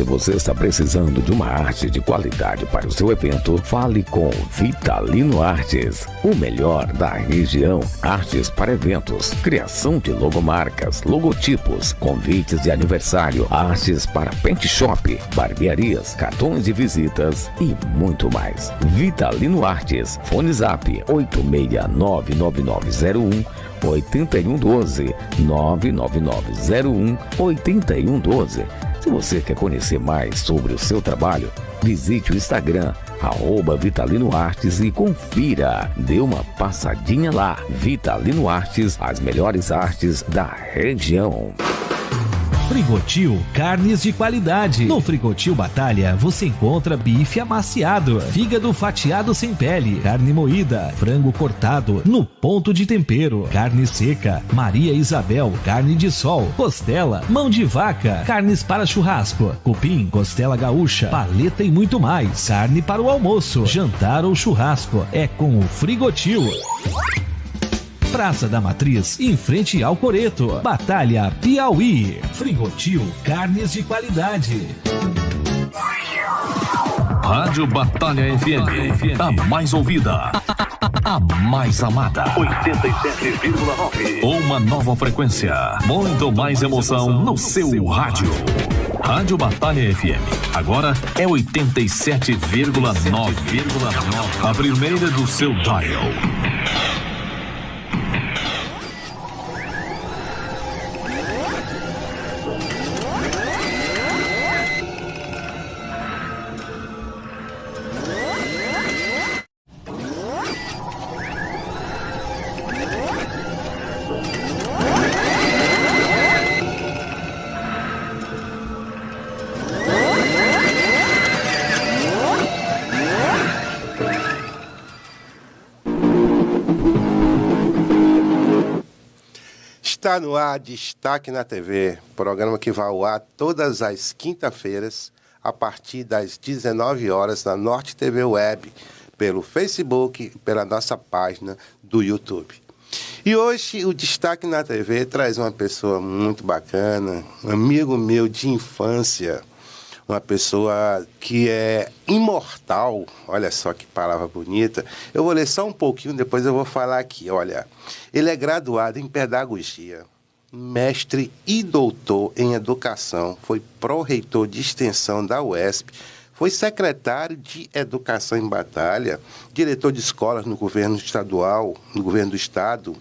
Se você está precisando de uma arte de qualidade para o seu evento, fale com Vitalino Artes, o melhor da região. Artes para eventos, criação de logomarcas, logotipos, convites de aniversário, artes para paint shop, barbearias, cartões de visitas e muito mais. Vitalino Artes, Fone Zap 8699901 8112 99901 8112. Se você quer conhecer mais sobre o seu trabalho, visite o Instagram @Vitalino Artes e confira. Dê uma passadinha lá. Vitalino Artes, as melhores artes da região. Frigotil, carnes de qualidade. No Frigotil Batalha você encontra bife amaciado, fígado fatiado sem pele, carne moída, frango cortado no ponto de tempero, carne seca, Maria Isabel, carne de sol, costela, mão de vaca, carnes para churrasco, cupim, costela gaúcha, paleta e muito mais. Carne para o almoço, jantar ou churrasco. É com o Frigotil. Praça da Matriz, em frente ao Coreto. Batalha, Piauí. Frigotil, carnes de qualidade. Rádio Batalha FM, a mais ouvida, a mais amada. 87,9. Uma nova frequência, muito mais emoção no seu rádio. Rádio Batalha FM, agora é 87,9. A primeira do seu dial. Está no ar Destaque na TV, programa que vai ao ar todas as quinta-feiras, a partir das 19 horas, na Norte TV Web, pelo Facebook e pela nossa página do YouTube. E hoje o Destaque na TV traz uma pessoa muito bacana, um amigo meu de infância, uma pessoa que é imortal. Olha só que palavra bonita. Eu vou ler só um pouquinho, depois eu vou falar aqui. Olha, ele é graduado em pedagogia, mestre e doutor em educação, foi pró-reitor de extensão da UESP, foi secretário de Educação em Batalha, diretor de escolas no governo estadual, no governo do estado,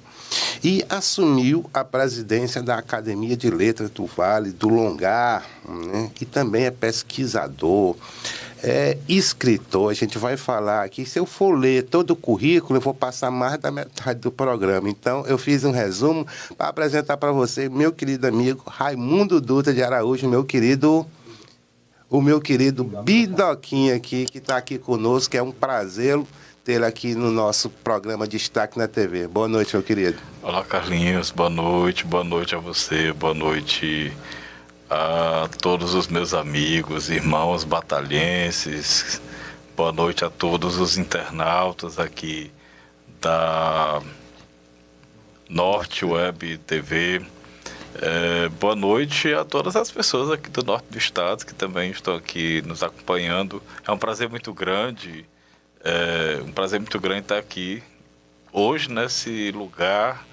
e assumiu a presidência da Academia de Letras do Vale do Longar, né? E também é pesquisador, é escritor. A gente vai falar aqui, se eu for ler todo o currículo, eu vou passar mais da metade do programa. Então, eu fiz um resumo para apresentar para você, meu querido amigo Raimundo Dutra de Araújo, o meu querido Bidoquinha aqui, que está aqui conosco, que é um prazer tê-lo aqui no nosso programa Destaque na TV. Boa noite, meu querido. Olá, Carlinhos, boa noite a você, boa noite a todos os meus amigos, irmãos batalhenses, boa noite a todos os internautas aqui da Norte Web TV. Boa noite a todas as pessoas aqui do norte do estado que também estão aqui nos acompanhando. É um prazer muito grande, estar aqui hoje nesse lugar,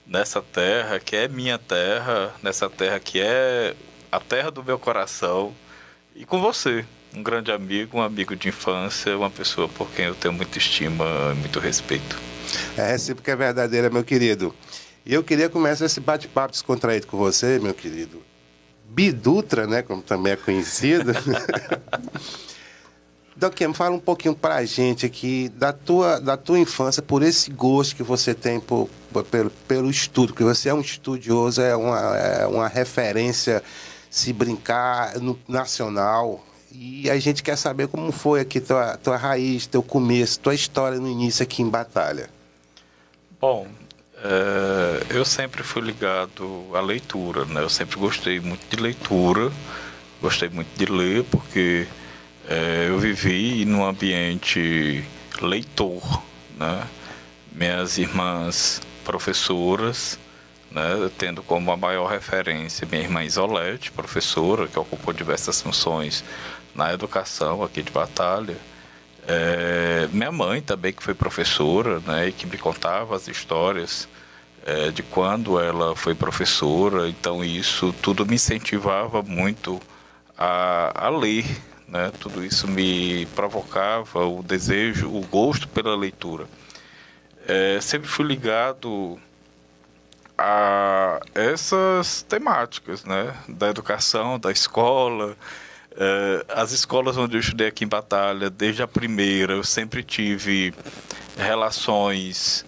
nessa terra que é minha terra, nessa terra que é a terra do meu coração, e com você, um grande amigo, um amigo de infância, uma pessoa por quem eu tenho muita estima e muito respeito. É recíproca, é verdadeira, meu querido. E eu queria começar esse bate-papo descontraído com você, meu querido Bidutra, né, como também é conhecido. Doquinha, fala um pouquinho pra gente aqui da tua infância, por esse gosto que você tem pelo estudo, porque você é um estudioso, é uma referência, se brincar, no nacional. E a gente quer saber como foi aqui tua raiz, teu começo, tua história no início aqui em Batalha. Bom, eu sempre fui ligado à leitura, né? Eu sempre gostei muito de leitura, gostei muito de ler, porque eu vivi num ambiente leitor, né? Minhas irmãs professoras, né, tendo como a maior referência minha irmã Isolete, professora, que ocupou diversas funções na educação aqui de Batalha. Minha mãe também, que foi professora, né, e que me contava as histórias de quando ela foi professora. Então isso tudo me incentivava muito a ler, né? Tudo isso me provocava o desejo, o gosto pela leitura. Sempre fui ligado a essas temáticas, né? Da educação, da escola. As escolas onde eu estudei aqui em Batalha, desde a primeira, eu sempre tive relações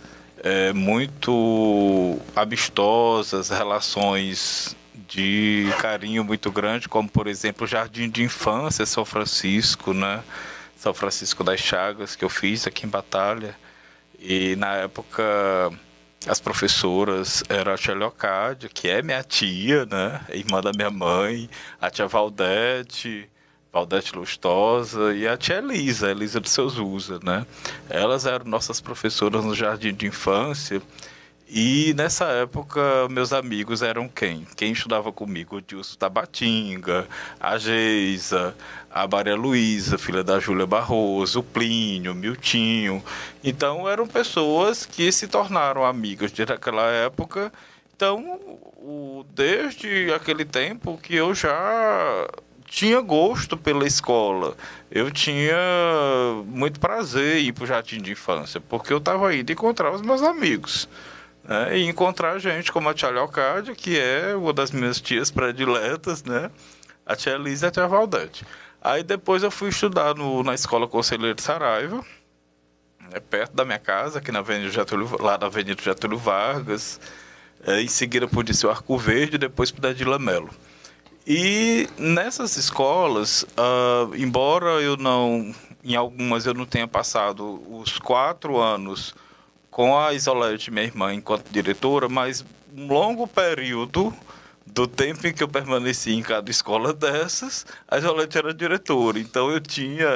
muito amistosas, relações de carinho muito grande, como, por exemplo, o Jardim de Infância São Francisco, né? São Francisco das Chagas, que eu fiz aqui em Batalha. E, na época, as professoras eram a tia Leocádia, que é minha tia, né? Irmã da minha mãe, a tia Valdete Lustosa, e a tia Elisa de Souza, né? Elas eram nossas professoras no Jardim de Infância. E nessa época, meus amigos eram quem? Quem estudava comigo? O Dilson Tabatinga, a Geisa, a Maria Luísa, filha da Júlia Barroso, o Plínio, o Miltinho. Então, eram pessoas que se tornaram amigas desde aquela época. Então, desde aquele tempo que eu já tinha gosto pela escola. Eu tinha muito prazer em ir para o Jardim de Infância, porque eu estava indo encontrar os meus amigos. E encontrar gente como a tia Leocádia, que é uma das minhas tias prediletas, né? A tia Elisa e a tia Valdete. Aí depois eu fui estudar na escola Conselheiro de Saraiva, perto da minha casa, aqui na lá na Avenida Getúlio Vargas. Em seguida pude ser o Arco Verde, depois para Dadila Melo. E nessas escolas, embora em algumas eu não tenha passado os 4 anos com a Isolete, minha irmã, enquanto diretora, mas um longo período do tempo em que eu permaneci em cada escola dessas, a Isolete era diretora. Então eu tinha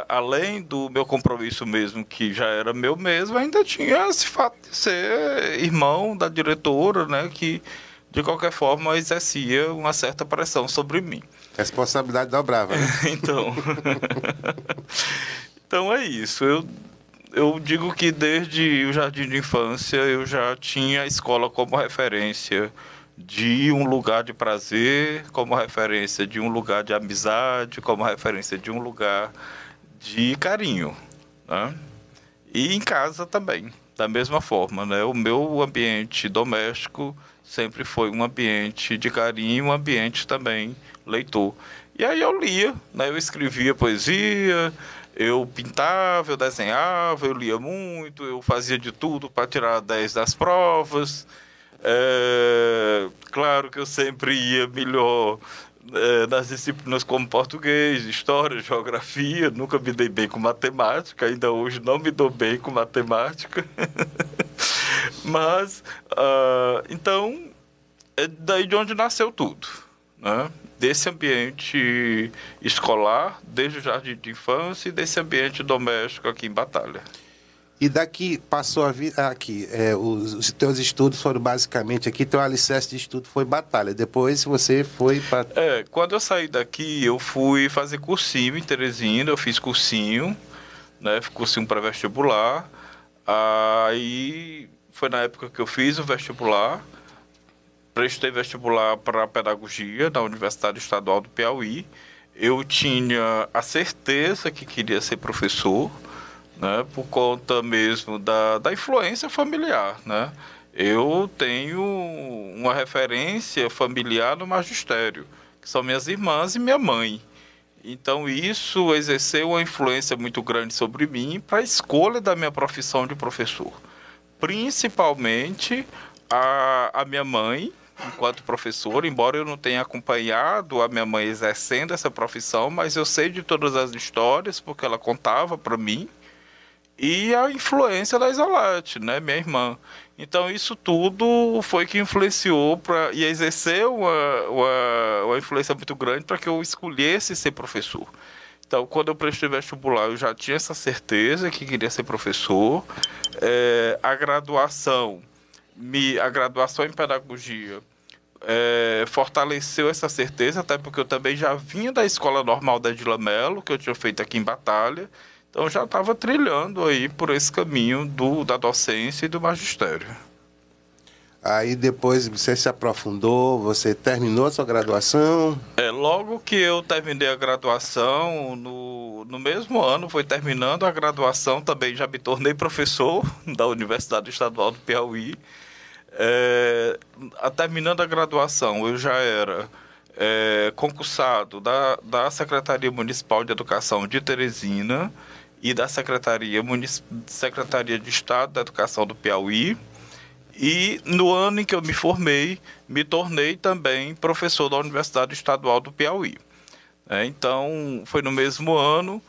além do meu compromisso mesmo, que já era meu mesmo, ainda tinha esse fato de ser irmão da diretora, né, que de qualquer forma exercia uma certa pressão sobre mim. Responsabilidade dobrava, né? Então é isso. Eu digo que desde o Jardim de Infância eu já tinha a escola como referência de um lugar de prazer, como referência de um lugar de amizade, como referência de um lugar de carinho, né? E em casa também, da mesma forma, né? O meu ambiente doméstico sempre foi um ambiente de carinho, um ambiente também leitor. E aí eu lia, né? Eu escrevia poesia, eu pintava, eu desenhava, eu lia muito, eu fazia de tudo para tirar 10 das provas. Claro que eu sempre ia melhor nas disciplinas como português, história, geografia. Nunca me dei bem com matemática, ainda hoje não me dou bem com matemática. Mas, então, é daí de onde nasceu tudo, né? Desse ambiente escolar, desde o Jardim de Infância, e desse ambiente doméstico aqui em Batalha. E daqui passou a vir aqui, os teus estudos foram basicamente aqui, teu alicerce de estudo foi Batalha. Depois você foi para... Quando eu saí daqui, eu fui fazer cursinho em Teresina, eu fiz cursinho, né, cursinho para vestibular. Aí foi na época que eu fiz o vestibular. Prestei vestibular para pedagogia na Universidade Estadual do Piauí. Eu tinha a certeza que queria ser professor, né, por conta mesmo da influência familiar, né? Eu tenho uma referência familiar no magistério, que são minhas irmãs e minha mãe. Então isso exerceu uma influência muito grande sobre mim para a escolha da minha profissão de professor. Principalmente a minha mãe, enquanto professor, embora eu não tenha acompanhado a minha mãe exercendo essa profissão, mas eu sei de todas as histórias, porque ela contava para mim, e a influência da Isolete, né, minha irmã. Então isso tudo foi que influenciou e exerceu uma influência muito grande para que eu escolhesse ser professor. Então, quando eu prestei vestibular, eu já tinha essa certeza que queria ser professor. A graduação, a graduação em pedagogia fortaleceu essa certeza, até porque eu também já vinha da Escola Normal da Edila Mello, que eu tinha feito aqui em Batalha, então já estava trilhando aí por esse caminho da docência e do magistério. Aí depois você se aprofundou, você terminou a sua graduação? Logo que eu terminei a graduação, no mesmo ano, foi terminando a graduação, também já me tornei professor da Universidade Estadual do Piauí. Terminando a graduação, eu já era concursado da Secretaria Municipal de Educação de Teresina e da Secretaria de Estado da Educação do Piauí. E no ano em que eu me formei, me tornei também professor da Universidade Estadual do Piauí. Então, foi no mesmo ano.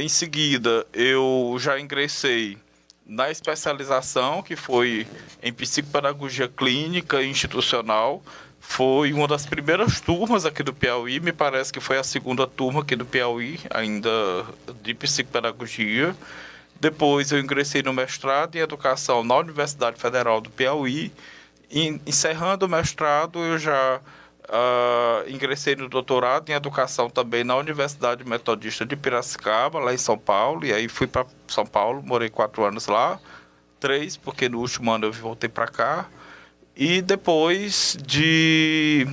Em seguida, eu já ingressei na especialização, que foi em psicopedagogia clínica e institucional. Foi uma das primeiras turmas aqui do Piauí, me parece que foi a segunda turma aqui do Piauí, ainda de psicopedagogia. Depois eu ingressei no mestrado em Educação na Universidade Federal do Piauí. Encerrando o mestrado, eu já ingressei no doutorado em Educação também na Universidade Metodista de Piracicaba, lá em São Paulo. E aí fui para São Paulo, morei 4 anos lá. 3, porque no último ano eu voltei para cá. E depois de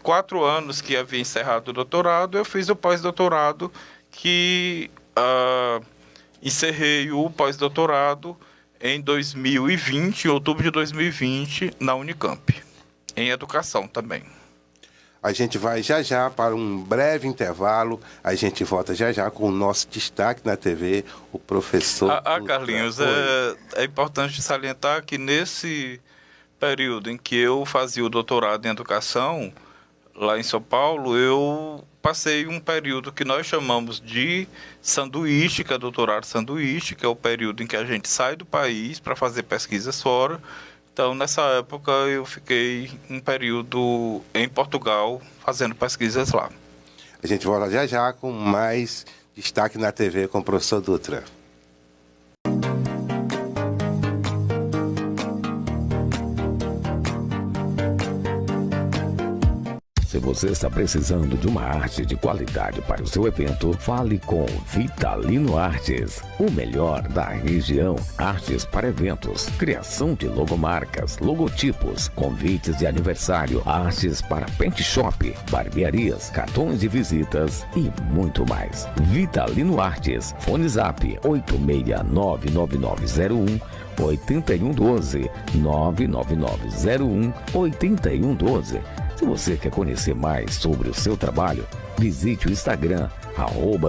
4 anos que havia encerrado o doutorado, eu fiz o pós-doutorado, que encerrei o pós-doutorado em 2020, em outubro de 2020, na Unicamp, em educação também. A gente vai já para um breve intervalo, a gente volta já com o nosso destaque na TV, o professor... Carlinhos, é importante salientar que nesse período em que eu fazia o doutorado em educação, lá em São Paulo, eu passei um período que nós chamamos de sanduíche, que é doutorado sanduíche, que é o período em que a gente sai do país para fazer pesquisas fora. Então, nessa época, eu fiquei um período em Portugal fazendo pesquisas lá. A gente volta já com mais destaque na TV com o professor Dutra. Se você está precisando de uma arte de qualidade para o seu evento, fale com Vitalino Artes, o melhor da região. Artes para eventos, criação de logomarcas, logotipos, convites de aniversário, artes para pet shop, barbearias, cartões de visitas e muito mais. Vitalino Artes, Fone Zap 8699901 8112 99901 8112. Se você quer conhecer mais sobre o seu trabalho, visite o Instagram,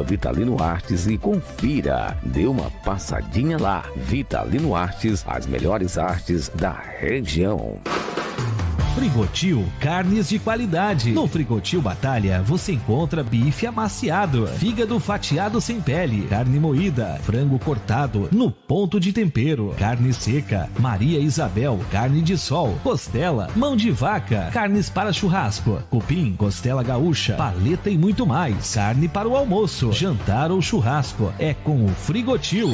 @Vitalino Artes e confira. Dê uma passadinha lá. Vitalino Artes, as melhores artes da região. Frigotil, carnes de qualidade. No Frigotil Batalha, você encontra bife amaciado, fígado fatiado sem pele, carne moída, frango cortado no ponto de tempero, carne seca, Maria Isabel, carne de sol, costela, mão de vaca, carnes para churrasco, cupim, costela gaúcha, paleta e muito mais. Carne para o almoço, jantar ou churrasco. É com o Frigotil.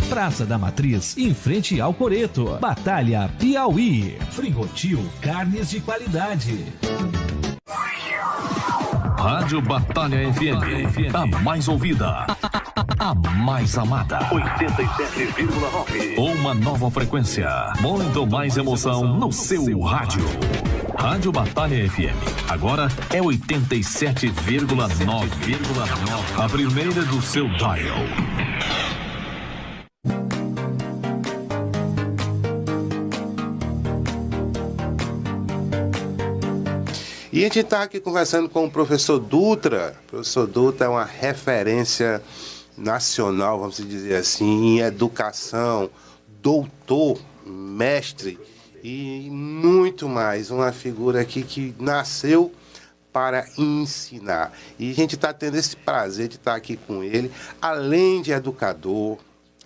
Praça da Matriz, em frente ao Coreto. Batalha, Piauí. Frigotil, carnes de qualidade. Rádio Batalha FM, a mais ouvida, a mais amada. 87,9. Uma nova frequência, muito mais emoção no seu rádio. Rádio Batalha FM, agora é 87,9. A primeira do seu dial. E a gente está aqui conversando com o professor Dutra. O professor Dutra é uma referência nacional, vamos dizer assim, em educação, doutor, mestre e muito mais. Uma figura aqui que nasceu para ensinar. E a gente está tendo esse prazer de estar aqui com ele, além de educador,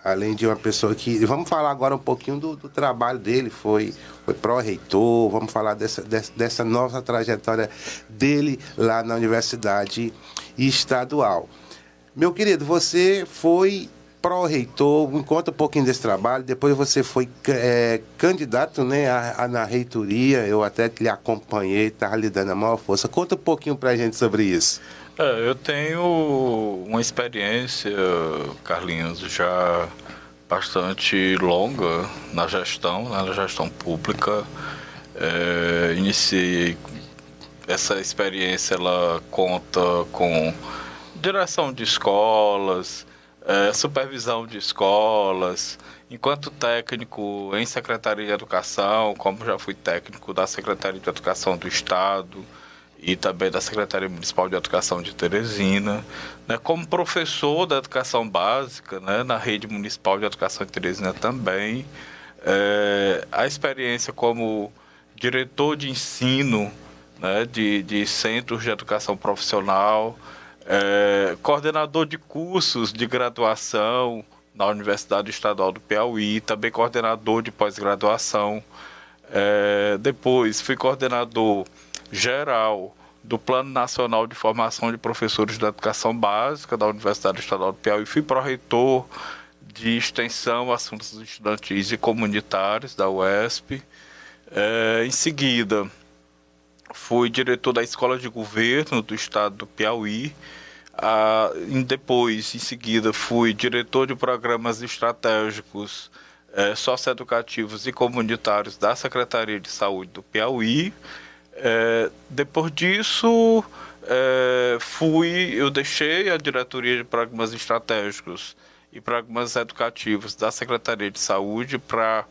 além de uma pessoa que... Vamos falar agora um pouquinho do trabalho dele, foi pró-reitor, vamos falar dessa nova trajetória dele lá na Universidade Estadual. Meu querido, você foi pró-reitor, me conta um pouquinho desse trabalho. Depois você foi candidato, né, na reitoria, eu até lhe acompanhei, estava lhe dando a maior força. Conta um pouquinho para a gente sobre isso. Eu tenho uma experiência, Carlinhos, já bastante longa na gestão pública. Iniciei essa experiência, ela conta com direção de escolas, supervisão de escolas, enquanto técnico em Secretaria de Educação, como já fui técnico da Secretaria de Educação do Estado e também da Secretaria Municipal de Educação de Teresina, né, como professor da educação básica, né, na Rede Municipal de Educação de Teresina também, a experiência como diretor de ensino, né, de centros de educação profissional, coordenador de cursos de graduação na Universidade Estadual do Piauí, também coordenador de pós-graduação. Depois fui coordenador geral do Plano Nacional de Formação de Professores da Educação Básica da Universidade Estadual do Piauí. Fui pró-reitor de Extensão, Assuntos Estudantis e Comunitários da UESP. Em seguida, fui diretor da Escola de Governo do Estado do Piauí. Depois, em seguida, fui diretor de programas estratégicos socioeducativos e comunitários da Secretaria de Saúde do Piauí. Depois disso, eu deixei a diretoria de programas estratégicos e programas educativos da Secretaria de Saúde para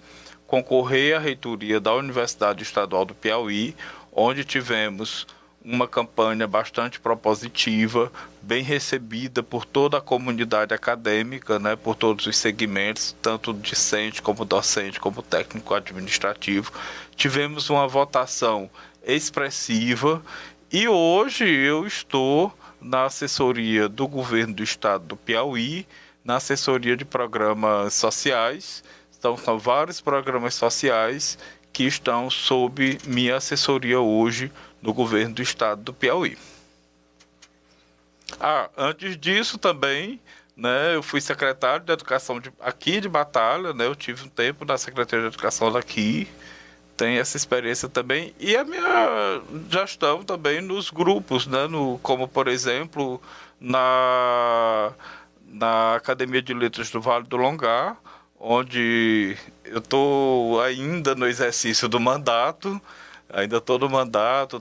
concorrer à reitoria da Universidade Estadual do Piauí, onde tivemos uma campanha bastante propositiva, bem recebida por toda a comunidade acadêmica, né, por todos os segmentos, tanto discente como docente, como técnico administrativo. Tivemos uma votação expressiva e hoje eu estou na assessoria do governo do estado do Piauí, na assessoria de programas sociais. Então, são vários programas sociais que estão sob minha assessoria hoje no governo do estado do Piauí. Antes disso também, né, eu fui secretário de Educação aqui de Batalha, né, eu tive um tempo na Secretaria de Educação daqui, tenho essa experiência também, e a minha gestão também nos grupos, né, como por exemplo, na Academia de Letras do Vale do Longar, onde eu estou ainda no exercício do mandato,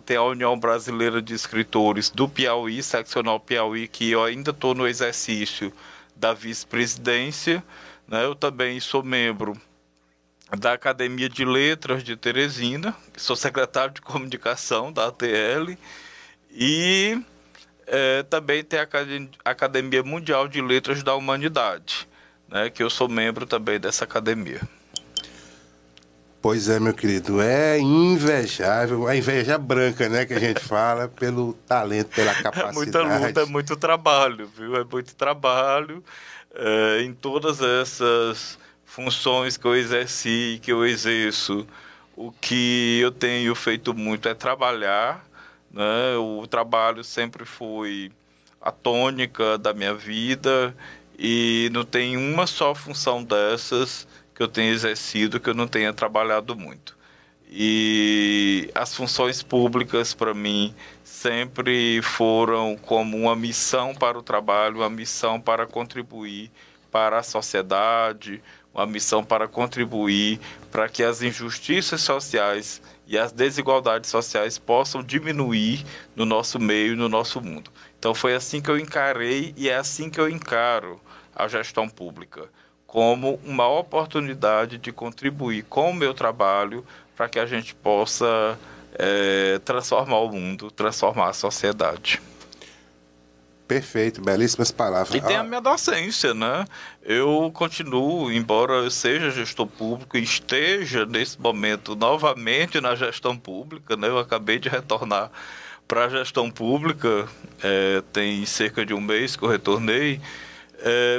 tem a União Brasileira de Escritores do Piauí, Seccional Piauí, que eu ainda estou no exercício da vice-presidência, né? Eu também sou membro da Academia de Letras de Teresina, sou secretário de Comunicação da ATL, e também tem a Academia Mundial de Letras da Humanidade, né, que eu sou membro também dessa academia. Pois é, meu querido, é invejável, a inveja branca, né, que a gente fala, pelo talento, pela capacidade. É muita luta, é muito trabalho, viu? É muito trabalho em todas essas funções que eu exerci, que eu exerço. O que eu tenho feito muito é trabalhar, né? O trabalho sempre foi a tônica da minha vida, e não tem uma só função dessas que eu tenha exercido que eu não tenha trabalhado muito. E as funções públicas, para mim, sempre foram como uma missão para o trabalho, uma missão para contribuir para a sociedade, uma missão para contribuir para que as injustiças sociais e as desigualdades sociais possam diminuir no nosso meio, no nosso mundo. Então foi assim que eu encarei e é assim que eu encaro a gestão pública, como uma oportunidade de contribuir com o meu trabalho para que a gente possa transformar o mundo, transformar a sociedade. Perfeito, belíssimas palavras. E tem a minha docência, né? Eu continuo, embora eu seja gestor público e esteja nesse momento novamente na gestão pública, né? Eu acabei de retornar para a gestão pública, tem cerca de um mês que eu retornei,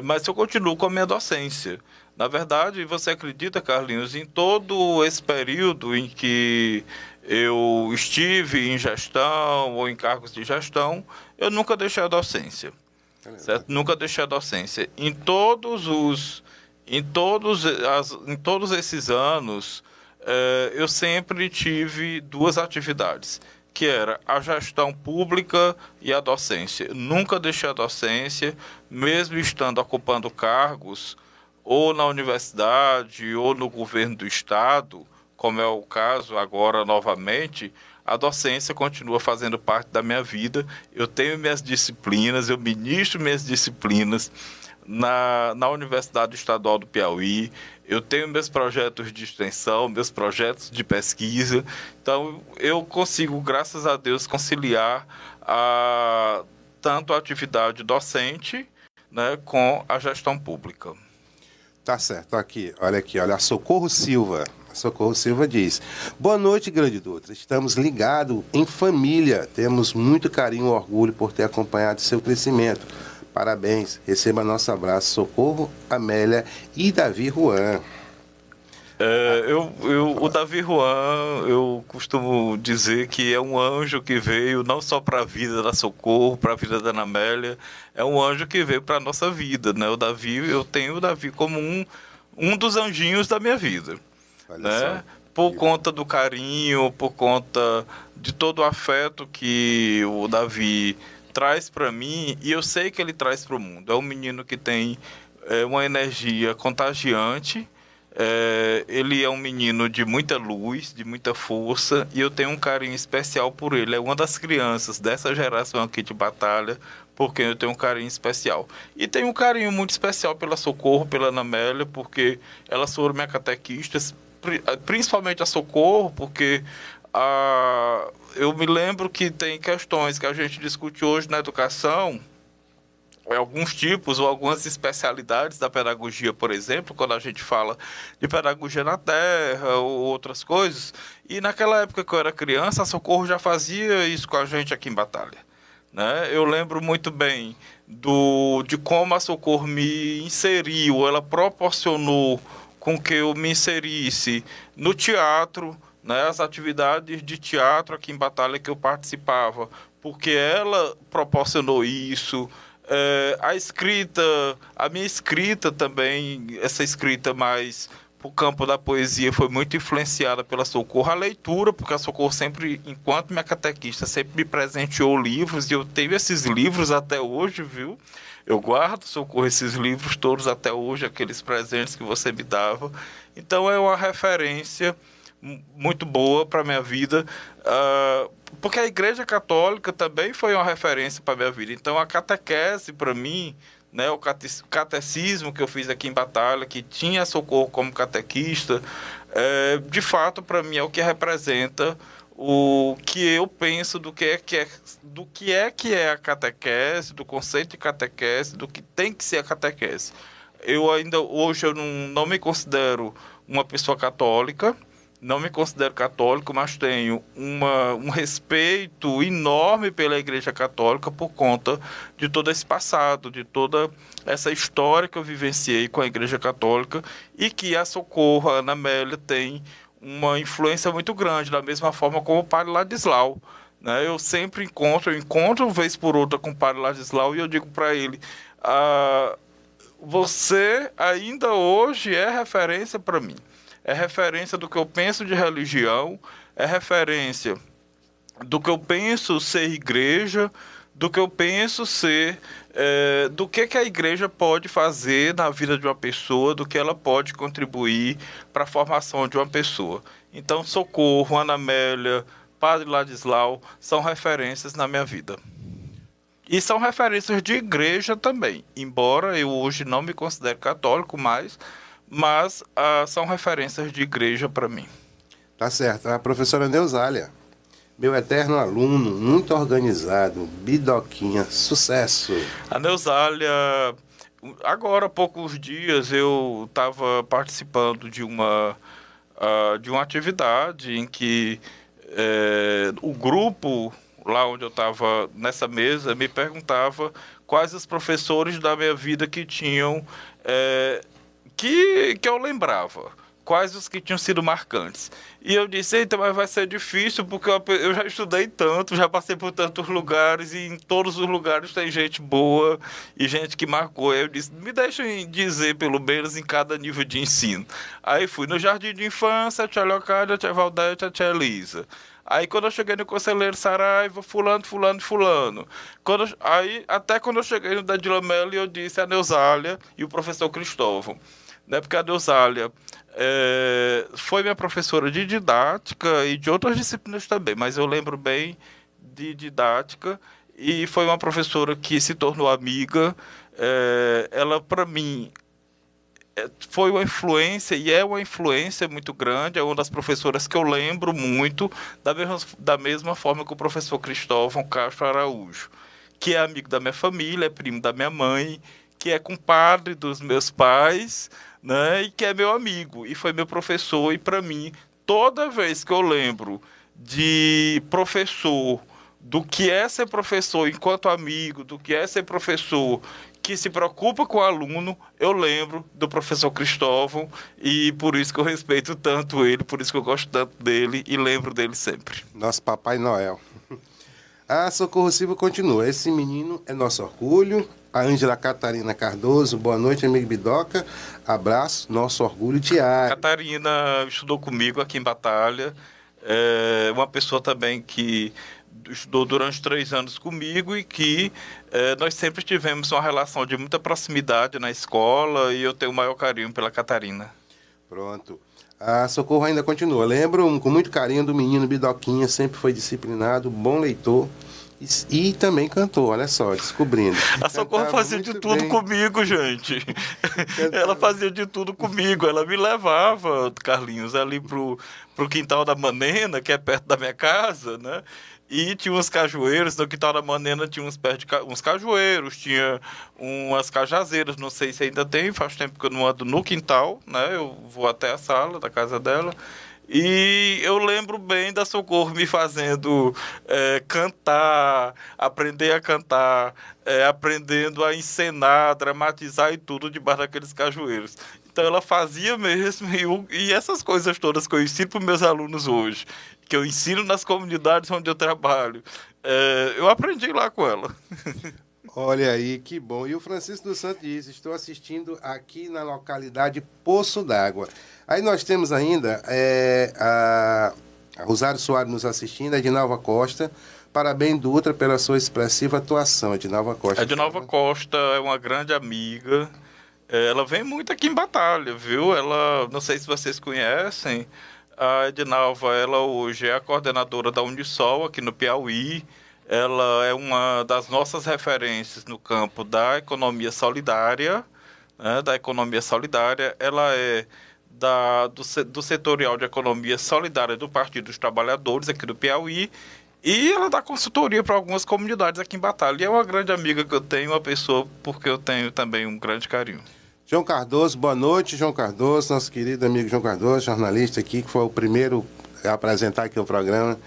mas eu continuo com a minha docência. Na verdade, você acredita, Carlinhos, em todo esse período em que eu estive em gestão ou em cargos de gestão, eu nunca deixei a docência. certo? Nunca deixei a docência. Em todos esses anos, eu sempre tive duas atividades, que era a gestão pública e a docência. Nunca deixei a docência, mesmo estando ocupando cargos, ou na universidade, ou no governo do estado, como é o caso agora novamente. A docência continua fazendo parte da minha vida. Eu tenho minhas disciplinas, eu ministro minhas disciplinas na Universidade Estadual do Piauí. Eu tenho meus projetos de extensão, meus projetos de pesquisa. Então, eu consigo, graças a Deus, conciliar tanto a atividade docente, né, com a gestão pública. Tá certo. Aqui, olha, a Socorro Silva. Socorro Silva diz: boa noite, grande Dutra. Estamos ligados em família. Temos muito carinho e orgulho por ter acompanhado seu crescimento. Parabéns. Receba nosso abraço. Socorro, Amélia e Davi Juan. O Davi Juan, eu costumo dizer que é um anjo que veio não só para a vida da Socorro, para a vida da Ana Amélia, é um anjo que veio para a nossa vida, né? Eu tenho o Davi como um dos anjinhos da minha vida. Né? Por conta do carinho, por conta de todo o afeto que o Davi traz para mim, e eu sei que ele traz para o mundo. É um menino que tem uma energia contagiante, ele é um menino de muita luz, de muita força, e eu tenho um carinho especial por ele. É uma das crianças dessa geração aqui de Batalha, porque eu tenho um carinho especial. E tenho um carinho muito especial pela Socorro, pela Ana Amélia, porque elas foram minhas catequistas, principalmente a Socorro, porque eu me lembro que tem questões que a gente discute hoje na educação, alguns tipos ou algumas especialidades da pedagogia, por exemplo, quando a gente fala de pedagogia na Terra ou outras coisas, e naquela época que eu era criança, a Socorro já fazia isso com a gente aqui em Batalha, né? Eu lembro muito bem de como a Socorro me inseriu, ela proporcionou com que eu me inserisse no teatro, né, as atividades de teatro aqui em Batalha que eu participava, porque ela proporcionou isso. A minha escrita também, essa escrita mais para o campo da poesia, foi muito influenciada pela Socorro. A leitura, porque a Socorro sempre, enquanto minha catequista, sempre me presenteou livros, e eu tenho esses livros até hoje, viu? Eu guardo, Socorro, esses livros todos até hoje, aqueles presentes que você me dava. Então é uma referência muito boa para a minha vida, porque a Igreja Católica também foi uma referência para a minha vida. Então a catequese, para mim, né, o catecismo que eu fiz aqui em Batalha, que tinha Socorro como catequista, de fato, para mim, é o que representa o que eu penso do que é a catequese, do conceito de catequese, do que tem que ser a catequese. Hoje eu não me considero uma pessoa católica, não me considero católico, mas tenho um respeito enorme pela Igreja Católica por conta de todo esse passado, de toda essa história que eu vivenciei com a Igreja Católica, e que a Socorro, a Ana Amélia, tem uma influência muito grande, da mesma forma como o Padre Ladislau, né? Eu sempre encontro vez por outra com o Padre Ladislau, e eu digo para ele: você ainda hoje é referência para mim. É referência do que eu penso de religião, é referência do que eu penso ser igreja, do que eu penso ser, do que a igreja pode fazer na vida de uma pessoa, do que ela pode contribuir para a formação de uma pessoa. Então, Socorro, Ana Amélia, Padre Ladislau são referências na minha vida. E são referências de igreja também, embora eu hoje não me considere católico mais, mas são referências de igreja para mim. Tá certo. A professora Neuzália, meu eterno aluno, muito organizado, bidoquinha, sucesso. A Neuzália, agora há poucos dias eu estava participando de uma atividade em que o grupo, lá onde eu estava nessa mesa, me perguntava quais os professores da minha vida que tinham... que eu lembrava, quais os que tinham sido marcantes. E eu disse, eita, mas vai ser difícil, porque eu já estudei tanto, já passei por tantos lugares, e em todos os lugares tem gente boa e gente que marcou. Aí eu disse, me deixem dizer, pelo menos, em cada nível de ensino. Aí fui no Jardim de Infância, tia Leocádia, tia Valdete, a tia Elisa. Aí quando eu cheguei no Conselheiro Saraiva, fulano. Até quando eu cheguei no da Dilamelo, eu disse a Neuzália e o professor Cristóvão. Né, porque a Neuzália foi minha professora de didática e de outras disciplinas também, mas eu lembro bem de didática, e foi uma professora que se tornou amiga. Ela, para mim, foi uma influência, e é uma influência muito grande, é uma das professoras que eu lembro muito, da mesma forma que o professor Cristóvão Castro Araújo, que é amigo da minha família, é primo da minha mãe, que é compadre dos meus pais, né, e que é meu amigo, e foi meu professor. E para mim, toda vez que eu lembro de professor, do que é ser professor enquanto amigo, do que é ser professor que se preocupa com o aluno, eu lembro do professor Cristóvão, e por isso que eu respeito tanto ele, por isso que eu gosto tanto dele e lembro dele sempre. Nosso Papai Noel. A Socorro Silva continua. Esse menino é nosso orgulho. A Ângela Catarina Cardoso, boa noite, amigo Bidoca. Abraço, nosso orgulho diário. Catarina estudou comigo aqui em Batalha. É uma pessoa também que estudou durante 3 anos comigo, e que nós sempre tivemos uma relação de muita proximidade na escola, e eu tenho o maior carinho pela Catarina. Pronto. A Socorro ainda continua. Lembro com muito carinho do menino Bidoquinha, sempre foi disciplinado, bom leitor e também cantou, olha só, descobrindo. A Socorro fazia de tudo comigo, gente. Ela fazia de tudo comigo. Ela me levava, Carlinhos, ali pro quintal da Manena, que é perto da minha casa, né? E tinha uns cajueiros, no quintal da Manena tinha uns cajueiros, tinha umas cajazeiras, não sei se ainda tem, faz tempo que eu não ando no quintal, né? Eu vou até a sala da casa dela. E eu lembro bem da Socorro me fazendo cantar, aprender a cantar, aprendendo a encenar, dramatizar e tudo debaixo daqueles cajueiros. Então ela fazia mesmo, e essas coisas todas que eu ensino para os meus alunos hoje, que eu ensino nas comunidades onde eu trabalho, eu aprendi lá com ela. Olha aí, que bom. E o Francisco dos Santos diz, estou assistindo aqui na localidade Poço d'Água. Aí nós temos ainda a Rosário Soares nos assistindo, a Edinalva Costa. Parabéns, Dutra, pela sua expressiva atuação, Edinalva Costa. A Edinalva Costa é uma grande amiga. Ela vem muito aqui em Batalha, viu? Ela, não sei se vocês conhecem, a Edinalva, ela hoje é a coordenadora da Unisol aqui no Piauí. Ela é uma das nossas referências no campo da economia solidária, né? Ela é do setorial de economia solidária do Partido dos Trabalhadores aqui do Piauí, e ela dá consultoria para algumas comunidades aqui em Batalha. E é uma grande amiga que eu tenho, uma pessoa porque eu tenho também um grande carinho. João Cardoso, boa noite, João Cardoso, nosso querido amigo João Cardoso, jornalista aqui, que foi o primeiro a apresentar aqui o programa.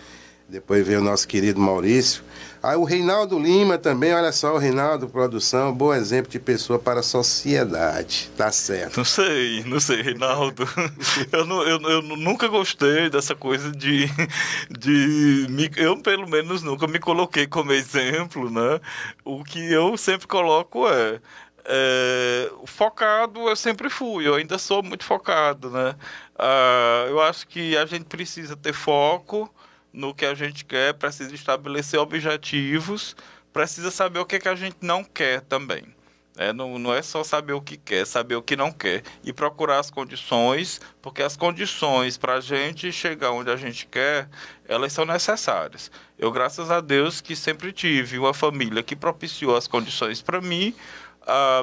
Depois veio o nosso querido Maurício. Aí o Reinaldo Lima também, olha só, o Reinaldo, produção, bom exemplo de pessoa para a sociedade. Tá certo. Não sei, Reinaldo. eu nunca gostei dessa coisa eu, pelo menos, nunca me coloquei como exemplo, né? O que eu sempre coloco focado, eu sempre fui, eu ainda sou muito focado, né? Eu acho que a gente precisa ter foco no que a gente quer, precisa estabelecer objetivos, precisa saber o que a gente não quer também. Não é só saber o que quer, saber o que não quer. E procurar as condições, porque as condições para a gente chegar onde a gente quer, elas são necessárias. Eu, graças a Deus, que sempre tive uma família que propiciou as condições para mim,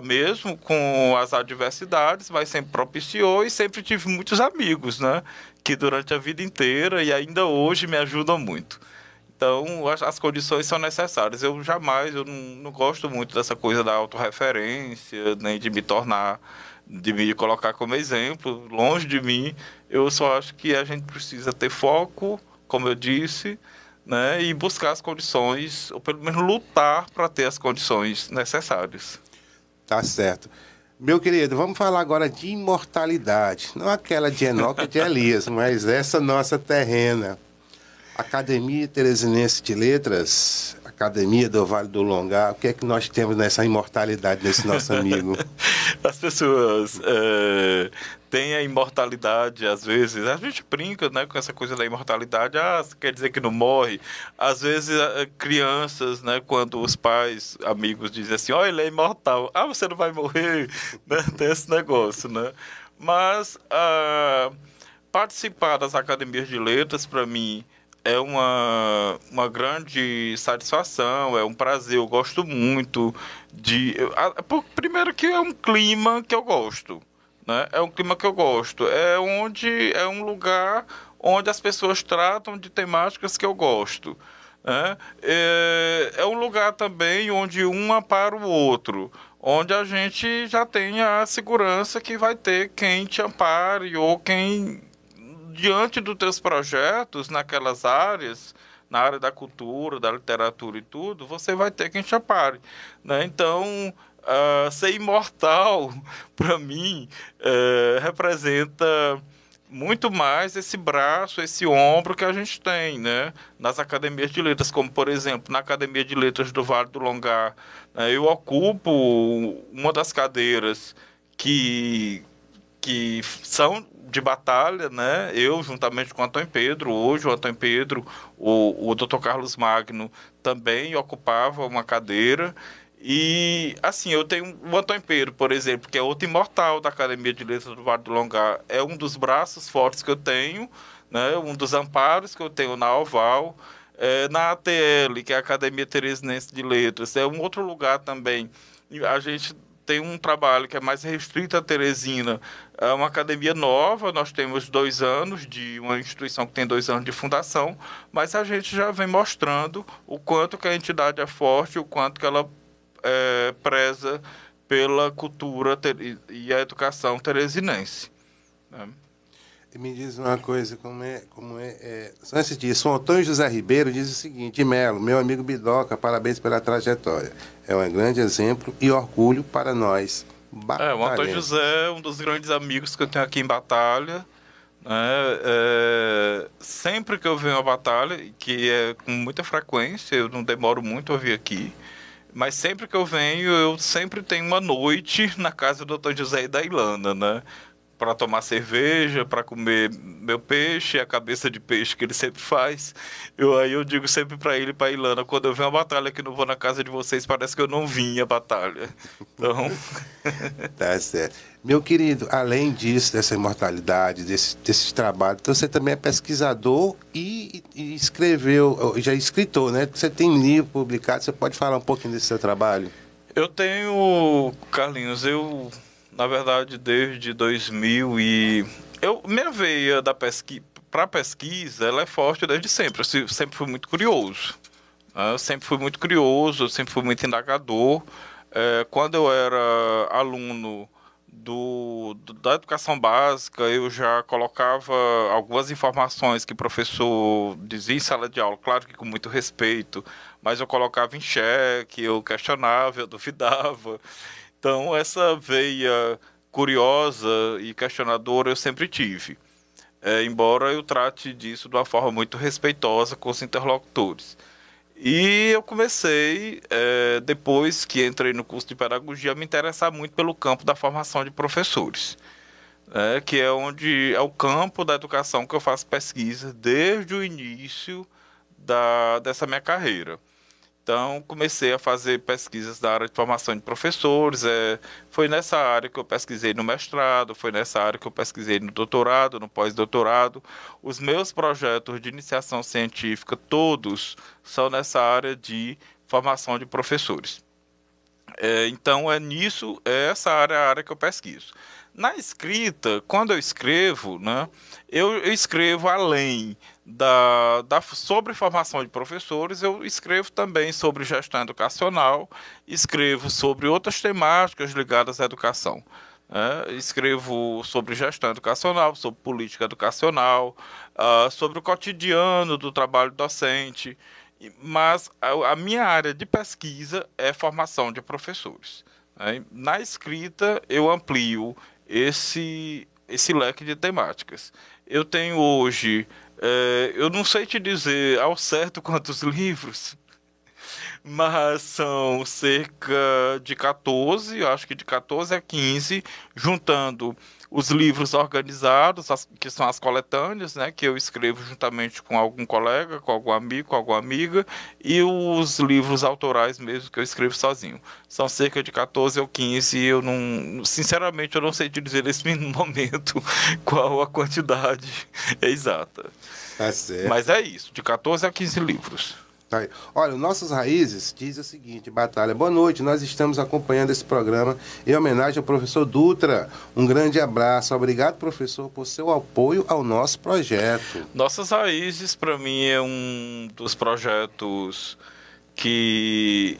mesmo com as adversidades, mas sempre propiciou, e sempre tive muitos amigos, né? Que durante a vida inteira e ainda hoje me ajudam muito. Então, as condições são necessárias. Eu não gosto muito dessa coisa da autorreferência, nem de me colocar como exemplo. Longe de mim, eu só acho que a gente precisa ter foco, como eu disse, né? E buscar as condições, ou pelo menos lutar para ter as condições necessárias. Tá certo. Meu querido, vamos falar agora de imortalidade. Não aquela de Enoque e de Elias, mas essa nossa terrena. Academia Teresinense de Letras, Academia do Vale do Longar, o que é que nós temos nessa imortalidade desse nosso amigo? As pessoas têm a imortalidade, às vezes, a gente brinca, né, com essa coisa da imortalidade, quer dizer que não morre. Às vezes, crianças, né, quando os pais, amigos dizem assim, ele é imortal, você não vai morrer, né, tem esse negócio, né? Mas participar das academias de letras, para mim, é uma grande satisfação, é um prazer, eu gosto muito primeiro que é um clima que eu gosto, né? É um clima que eu gosto, é um lugar onde as pessoas tratam de temáticas que eu gosto, né? É um lugar também onde um ampara o outro, onde a gente já tem a segurança que vai ter quem te ampare ou quem diante dos teus projetos naquelas áreas, na área da cultura, da literatura e tudo, você vai ter quem te ampare, né? Então, ser imortal, para mim, representa muito mais esse braço, esse ombro que a gente tem, né? Nas academias de letras, como, por exemplo, na Academia de Letras do Vale do Longar, né, eu ocupo uma das cadeiras que são de batalha, né? Eu, juntamente com o Antônio Pedro, hoje o Antônio Pedro, o Dr. Carlos Magno também ocupava uma cadeira. E, assim, eu tenho o Antônio Pedro, por exemplo, que é outro imortal da Academia de Letras do Vale do Longar, é um dos braços fortes que eu tenho, né? Um dos amparos que eu tenho na Oval. Na ATL, que é a Academia Teresinense de Letras, é um outro lugar também. A gente tem um trabalho que é mais restrito à Teresina, é uma academia nova, nós temos 2 anos de uma instituição que tem 2 anos de fundação, mas a gente já vem mostrando o quanto que a entidade é forte, o quanto que ela preza pela cultura e a educação teresinense, né? E me diz uma coisa, antes disso, o Antônio José Ribeiro diz o seguinte: Melo, meu amigo Bidoca, parabéns pela trajetória. É um grande exemplo e orgulho para nós. O Antônio José é um dos grandes amigos que eu tenho aqui em Batalha, né? Sempre que eu venho a Batalha, que é com muita frequência, eu não demoro muito a vir aqui, mas sempre que eu venho, eu sempre tenho uma noite na casa do Antônio José e da Ilana, né? Para tomar cerveja, para comer meu peixe, a cabeça de peixe que ele sempre faz. Aí eu digo sempre para ele e para a Ilana, quando eu venho a batalha que não vou na casa de vocês, parece que eu não vim a batalha. Então... Tá certo. Meu querido, além disso, dessa imortalidade, desses trabalhos, então você também é pesquisador e escreveu, já é escritor, né? Você tem livro publicado, você pode falar um pouquinho desse seu trabalho? Eu tenho, Carlinhos, na verdade, desde 2000 minha veia para pesquisa, ela é forte desde sempre. Eu sempre fui muito curioso. Eu sempre fui muito curioso, eu sempre fui muito indagador. Quando eu era aluno da educação básica, eu já colocava algumas informações que o professor dizia em sala de aula, claro que com muito respeito, mas eu colocava em xeque, eu questionava, eu duvidava. Então, essa veia curiosa e questionadora eu sempre tive, embora eu trate disso de uma forma muito respeitosa com os interlocutores. E eu comecei, depois que entrei no curso de pedagogia, a me interessar muito pelo campo da formação de professores, que é o campo da educação que eu faço pesquisa desde o início dessa minha carreira. Então, comecei a fazer pesquisas da área de formação de professores. Foi nessa área que eu pesquisei no mestrado, foi nessa área que eu pesquisei no doutorado, no pós-doutorado. Os meus projetos de iniciação científica, todos, são nessa área de formação de professores. Então, essa área é a área que eu pesquiso. Na escrita, quando eu escrevo, né, eu escrevo além sobre formação de professores, eu escrevo também sobre gestão educacional, escrevo sobre outras temáticas ligadas à educação. Escrevo sobre gestão educacional, sobre política educacional, sobre o cotidiano do trabalho docente, mas a minha área de pesquisa é formação de professores. né? Na escrita, eu amplio esse leque de temáticas. Eu tenho hoje, eu não sei te dizer ao certo quantos livros, mas são cerca de 14, acho que de 14 a 15, juntando os livros organizados, que são as coletâneas, né, que eu escrevo juntamente com algum colega, com algum amigo, com alguma amiga, e os livros autorais mesmo que eu escrevo sozinho. São cerca de 14 ou 15, sinceramente, eu não sei te dizer nesse momento qual a quantidade exata. Tá certo. Mas é isso, de 14 a 15 livros. Tá aí. Olha, o Nossas Raízes diz o seguinte, Batalha, boa noite, nós estamos acompanhando esse programa em homenagem ao professor Dutra. Um grande abraço, obrigado, professor, por seu apoio ao nosso projeto. Nossas Raízes, para mim, é um dos projetos que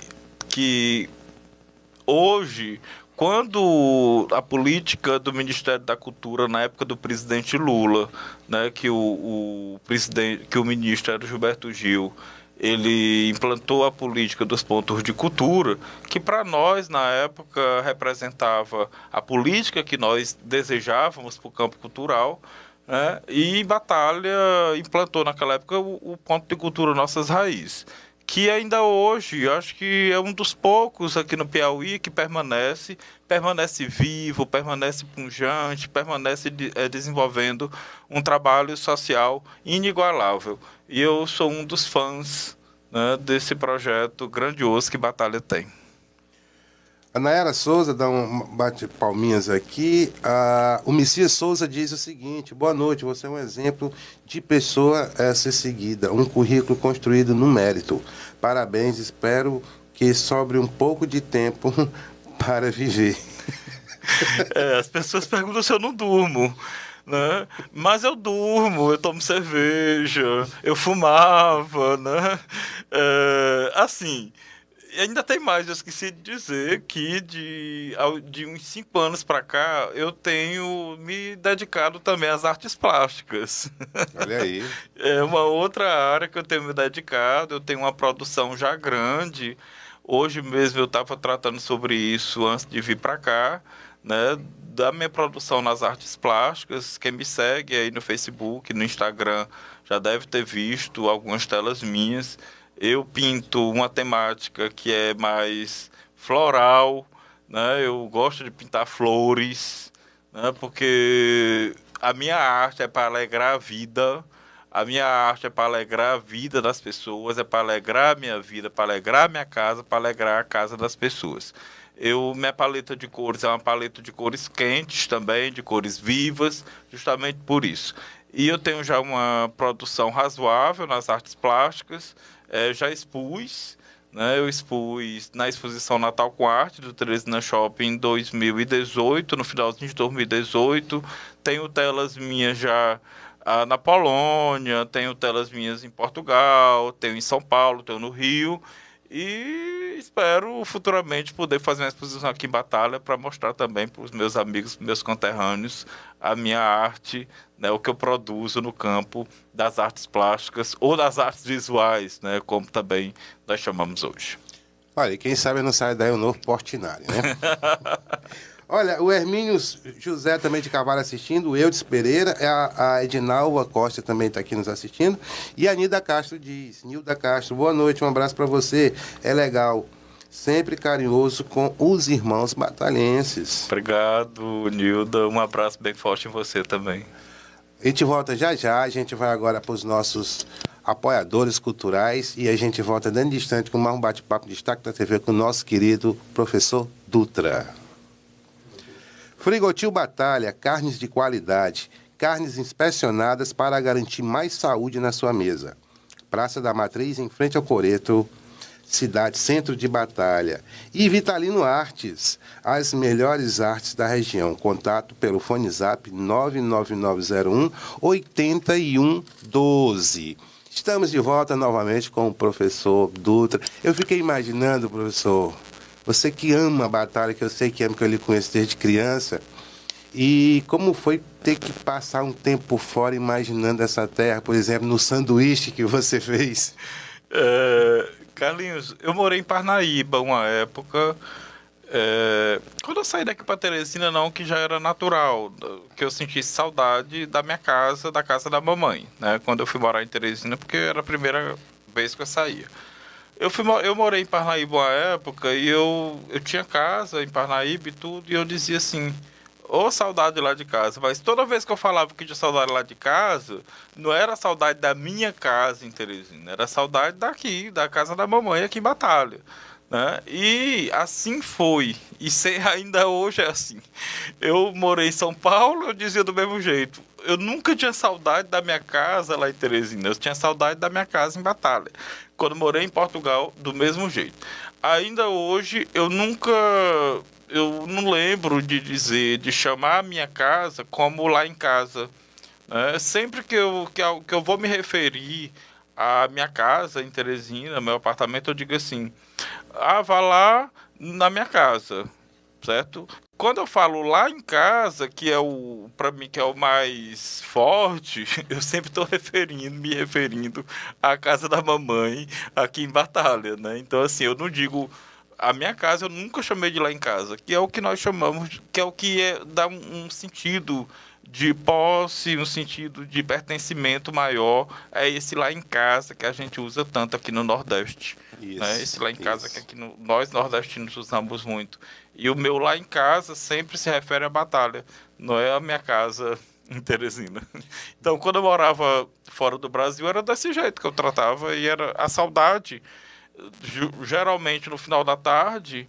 hoje, quando a política do Ministério da Cultura, na época do presidente Lula, né, que o ministro era Gilberto Gil, ele implantou a política dos pontos de cultura, que para nós, na época, representava a política que nós desejávamos para o campo cultural, né? E Batalha implantou naquela época o ponto de cultura Nossas Raízes, que ainda hoje, acho que é um dos poucos aqui no Piauí que permanece vivo, permanece pujante, permanece desenvolvendo um trabalho social inigualável. E eu sou um dos fãs, né, desse projeto grandioso que Batalha tem. A Nayara Souza dá um bate palminhas aqui. O Messias Souza diz o seguinte, boa noite, você é um exemplo de pessoa a ser seguida, um currículo construído no mérito. Parabéns, espero que sobre um pouco de tempo para viver. As pessoas perguntam se eu não durmo, né? Mas eu durmo, eu tomo cerveja, eu fumava, né? Assim, ainda tem mais, eu esqueci de dizer que de uns 5 anos para cá eu tenho me dedicado também às artes plásticas. Olha aí. É uma outra área que eu tenho me dedicado, eu tenho uma produção já grande. Hoje mesmo eu estava tratando sobre isso antes de vir para cá, né, da minha produção nas artes plásticas. Quem me segue aí no Facebook, no Instagram, já deve ter visto algumas telas minhas. Eu pinto uma temática que é mais floral, né? Eu gosto de pintar flores, né? Porque a minha arte é para alegrar a vida. A minha arte é para alegrar a vida das pessoas, é para alegrar a minha vida, para alegrar a minha casa, para alegrar a casa das pessoas. Minha paleta de cores é uma paleta de cores quentes também, de cores vivas, justamente por isso. E eu tenho já uma produção razoável nas artes plásticas, já expus, né? Eu expus na exposição Natal com Arte do Teresina Shopping em 2018, no finalzinho de 2018. Tenho telas minhas já na Polônia, tenho telas minhas em Portugal, tenho em São Paulo, tenho no Rio. E espero futuramente poder fazer uma exposição aqui em Batalha para mostrar também para os meus amigos, meus conterrâneos, a minha arte, né, o que eu produzo no campo das artes plásticas ou das artes visuais, né, como também nós chamamos hoje. Olha, e quem sabe não sai daí o novo Portinari, né? Olha, o Hermínio José também de Carvalho assistindo, o Eudes Pereira, a Edinalva Costa também está aqui nos assistindo, e a Nilda Castro diz, Nilda Castro, boa noite, um abraço para você, é legal, sempre carinhoso com os irmãos batalhenses. Obrigado, Nilda, um abraço bem forte em você também. A gente volta já já, a gente vai agora para os nossos apoiadores culturais e a gente volta dentro de instante com mais um bate-papo de Destaque da TV com o nosso querido professor Dutra. Frigotil Batalha, carnes de qualidade, carnes inspecionadas para garantir mais saúde na sua mesa. Praça da Matriz, em frente ao Coreto, cidade, centro de Batalha. E Vitalino Artes, as melhores artes da região. Contato pelo fone zap 99901 8112. Estamos de volta novamente com o professor Dutra. Eu fiquei imaginando, professor, você que ama a Batalha, que eu sei que ama, que eu lhe conheço desde criança, e como foi ter que passar um tempo fora imaginando essa terra, por exemplo, no sanduíche que você fez? Carlinhos, eu morei em Parnaíba uma época, Quando eu saí daqui para Teresina, não, que já era natural, que eu senti saudade da minha casa, da casa da mamãe, né? Quando eu fui morar em Teresina, porque era a primeira vez que eu saía. Eu morei em Parnaíba uma época e eu tinha casa em Parnaíba e tudo, e eu dizia assim, ô saudade lá de casa, mas toda vez que eu falava que tinha saudade lá de casa, não era saudade da minha casa em Teresina, era saudade daqui, da casa da mamãe aqui em Batalha, né? E assim foi, e ainda hoje é assim. Eu morei em São Paulo, eu dizia do mesmo jeito. Eu nunca tinha saudade da minha casa lá em Teresina, eu tinha saudade da minha casa em Batalha. Quando morei em Portugal, do mesmo jeito. Ainda hoje, eu não lembro de dizer, de chamar a minha casa como lá em casa, né? Sempre que eu vou me referir à minha casa em Teresina, meu apartamento, eu digo assim, vá lá na minha casa, certo? Quando eu falo lá em casa, que é para mim que é o mais forte, eu sempre estou me referindo à casa da mamãe aqui em Batalha, né? Então assim, eu não digo a minha casa, eu nunca chamei de lá em casa, que é o que nós chamamos, que é o que dá um sentido de posse, um sentido de pertencimento maior, é esse lá em casa que a gente usa tanto aqui no Nordeste. Isso, né? Esse lá em casa isso. que aqui nós nordestinos usamos muito. E o meu lá em casa sempre se refere à Batalha, não é a minha casa em Teresina. Então, quando eu morava fora do Brasil, era desse jeito que eu tratava, e era a saudade. Geralmente, no final da tarde,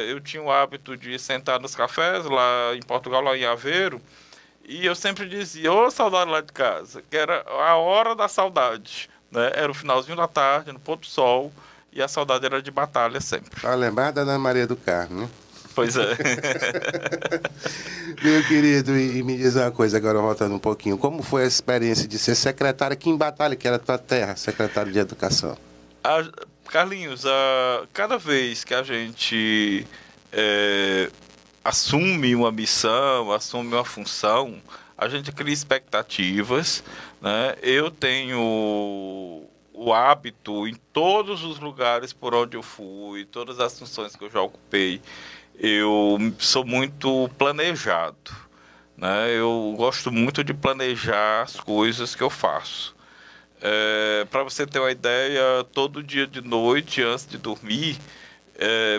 eu tinha o hábito de sentar nos cafés, lá em Portugal, lá em Aveiro, e eu sempre dizia, ô saudade lá de casa, que era a hora da saudade, né? Era o finalzinho da tarde, no pôr do sol, e a saudade era de Batalha sempre. Tá lembrado da Ana Maria do Carmo, né? Pois é. Meu querido, e me diz uma coisa agora, voltando um pouquinho. Como foi a experiência de ser secretário aqui em Batalha, que era a tua terra, secretário de Educação? Carlinhos, cada vez que a gente assume uma missão, assume uma função, a gente cria expectativas, né? Eu tenho o hábito, em todos os lugares por onde eu fui, todas as funções que eu já ocupei, eu sou muito planejado, né? Eu gosto muito de planejar as coisas que eu faço. Para você ter uma ideia, todo dia de noite, antes de dormir,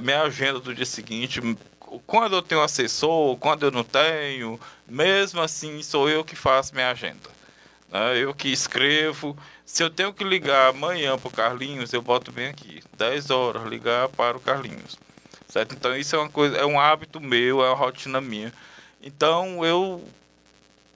minha agenda do dia seguinte, quando eu tenho assessor, quando eu não tenho, mesmo assim sou eu que faço minha agenda, né? Eu que escrevo. Se eu tenho que ligar amanhã para o Carlinhos, eu boto bem aqui, 10 horas, ligar para o Carlinhos, certo? Então isso é uma coisa, é um hábito meu, é uma rotina minha. Então eu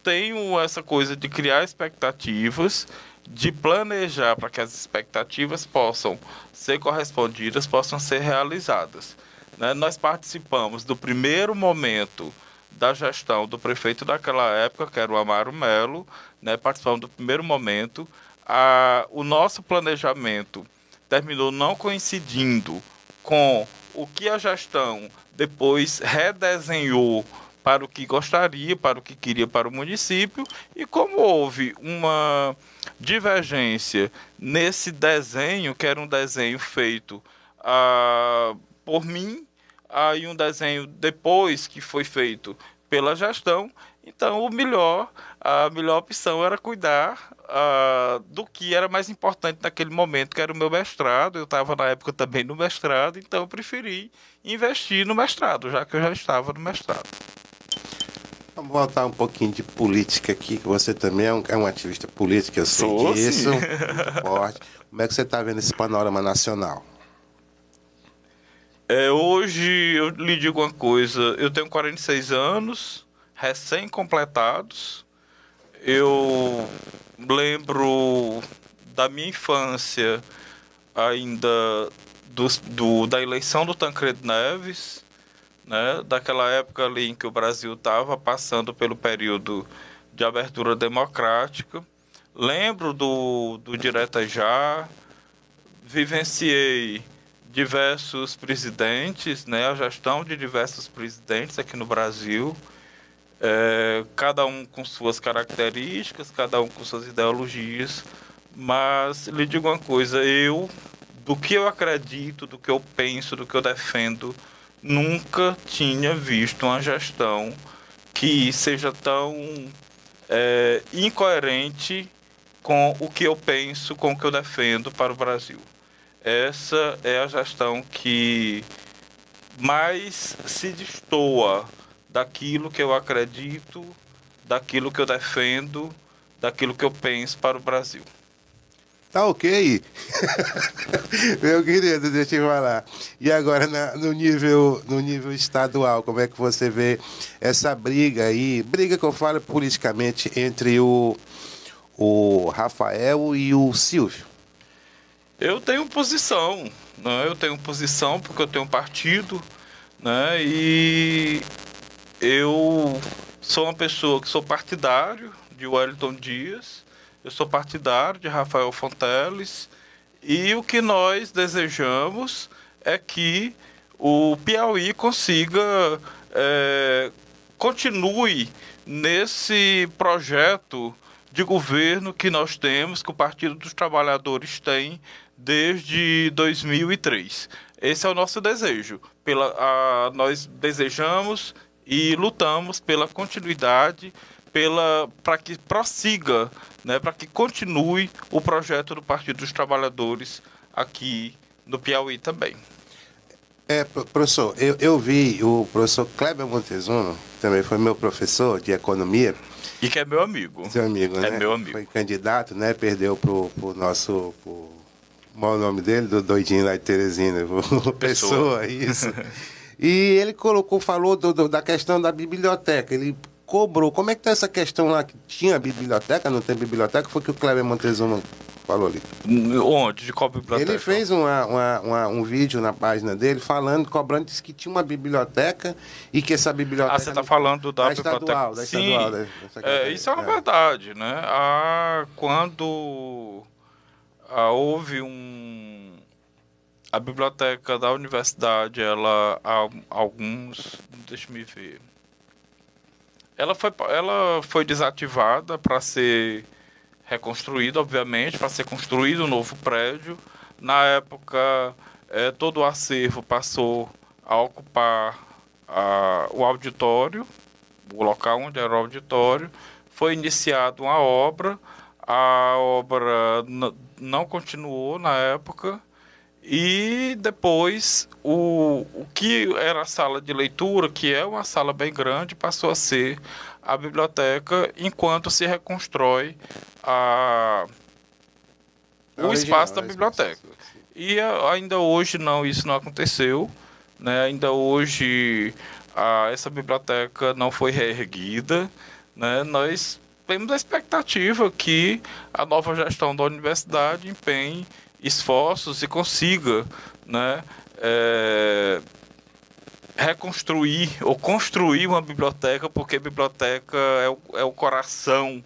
tenho essa coisa de criar expectativas, de planejar para que as expectativas possam ser correspondidas, possam ser realizadas, né? Nós participamos do primeiro momento da gestão do prefeito daquela época, que era o Amaro Melo, né? Participamos do primeiro momento. O nosso planejamento terminou não coincidindo com o que a gestão depois redesenhou para o que gostaria, para o que queria para o município, e como houve uma divergência nesse desenho, que era um desenho feito por mim, e um desenho depois que foi feito pela gestão, então a melhor opção era cuidar do que era mais importante naquele momento, que era o meu mestrado. Eu estava na época também no mestrado, então eu preferi investir no mestrado, já que eu já estava no mestrado. Vamos voltar um pouquinho de política aqui, que você também é um ativista político, eu sei disso, muito forte. Como é que você está vendo esse panorama nacional? Hoje eu lhe digo uma coisa, eu tenho 46 anos, recém-completados. Eu lembro da minha infância ainda da eleição do Tancredo Neves, né? Daquela época ali em que o Brasil estava passando pelo período de abertura democrática. Lembro do Direta Já, vivenciei diversos presidentes, né? A gestão de diversos presidentes aqui no Brasil, cada um com suas características, cada um com suas ideologias, mas lhe digo uma coisa, do que eu acredito, do que eu penso, do que eu defendo, nunca tinha visto uma gestão que seja tão incoerente com o que eu penso, com o que eu defendo para o Brasil. Essa é a gestão que mais se destoa daquilo que eu acredito, daquilo que eu defendo, daquilo que eu penso para o Brasil. Tá ok? Meu querido, deixa eu falar. E agora, no nível estadual, como é que você vê essa briga aí? Briga que eu falo politicamente entre o Rafael e o Silvio. Eu tenho posição, né? Eu tenho posição porque eu tenho partido, né? E eu sou uma pessoa que sou partidário de Wellington Dias, eu sou partidário de Rafael Fonteles, e o que nós desejamos é que o Piauí consiga, continue nesse projeto de governo que nós temos, que o Partido dos Trabalhadores tem desde 2003. Esse é o nosso desejo. Nós desejamos e lutamos pela continuidade, para que prossiga, né, para que continue o projeto do Partido dos Trabalhadores aqui no Piauí também. Professor, eu vi o professor Kleber Montezuma, também foi meu professor de economia. E que é meu amigo. Seu amigo, né? É meu amigo. Foi candidato, né? Perdeu pro nosso... Qual é o nome dele? Do doidinho lá de Teresina. Pessoa, isso. E ele falou da questão da biblioteca. Ele cobrou. Como é que tá essa questão lá? Que tinha biblioteca, não tem biblioteca? Foi o que o Kleber Montezuma falou ali. Onde? De qual biblioteca? Ele fez um vídeo na página dele cobrando, disse que tinha uma biblioteca e que essa biblioteca... você está falando da biblioteca? Estadual, Sim, isso é uma verdade, né? Quando houve a biblioteca da universidade, deixa-me ver, ela foi desativada para ser reconstruída, obviamente, para ser construído um novo prédio. Na época, todo o acervo passou a ocupar o auditório, o local onde era o auditório. Foi iniciada uma obra, a obra não continuou na época, e depois o que era a sala de leitura, que é uma sala bem grande, passou a ser a biblioteca, enquanto se reconstrói o espaço da biblioteca. E ainda hoje isso não aconteceu, né? Ainda hoje essa biblioteca não foi reerguida, né? Nós temos a expectativa que a nova gestão da universidade empenhe esforços e consiga, né, reconstruir ou construir uma biblioteca, porque a biblioteca é o coração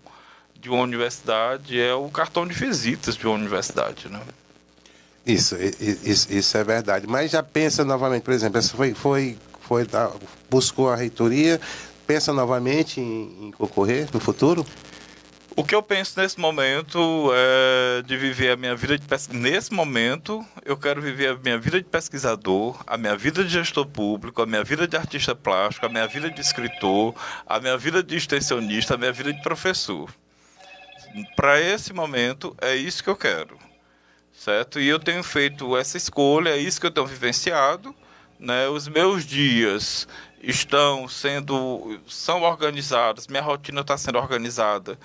de uma universidade, é o cartão de visitas de uma universidade, né? Isso é verdade. Mas já pensa novamente, por exemplo, essa buscou a reitoria, pensa novamente em concorrer no futuro? O que eu penso nesse momento é de viver a minha vida de pesquisador. Nesse momento, eu quero viver a minha vida de pesquisador, a minha vida de gestor público, a minha vida de artista plástico, a minha vida de escritor, a minha vida de extensionista, a minha vida de professor. Para esse momento, é isso que eu quero, certo? E eu tenho feito essa escolha, é isso que eu tenho vivenciado, né? Os meus dias são organizados, minha rotina está sendo organizada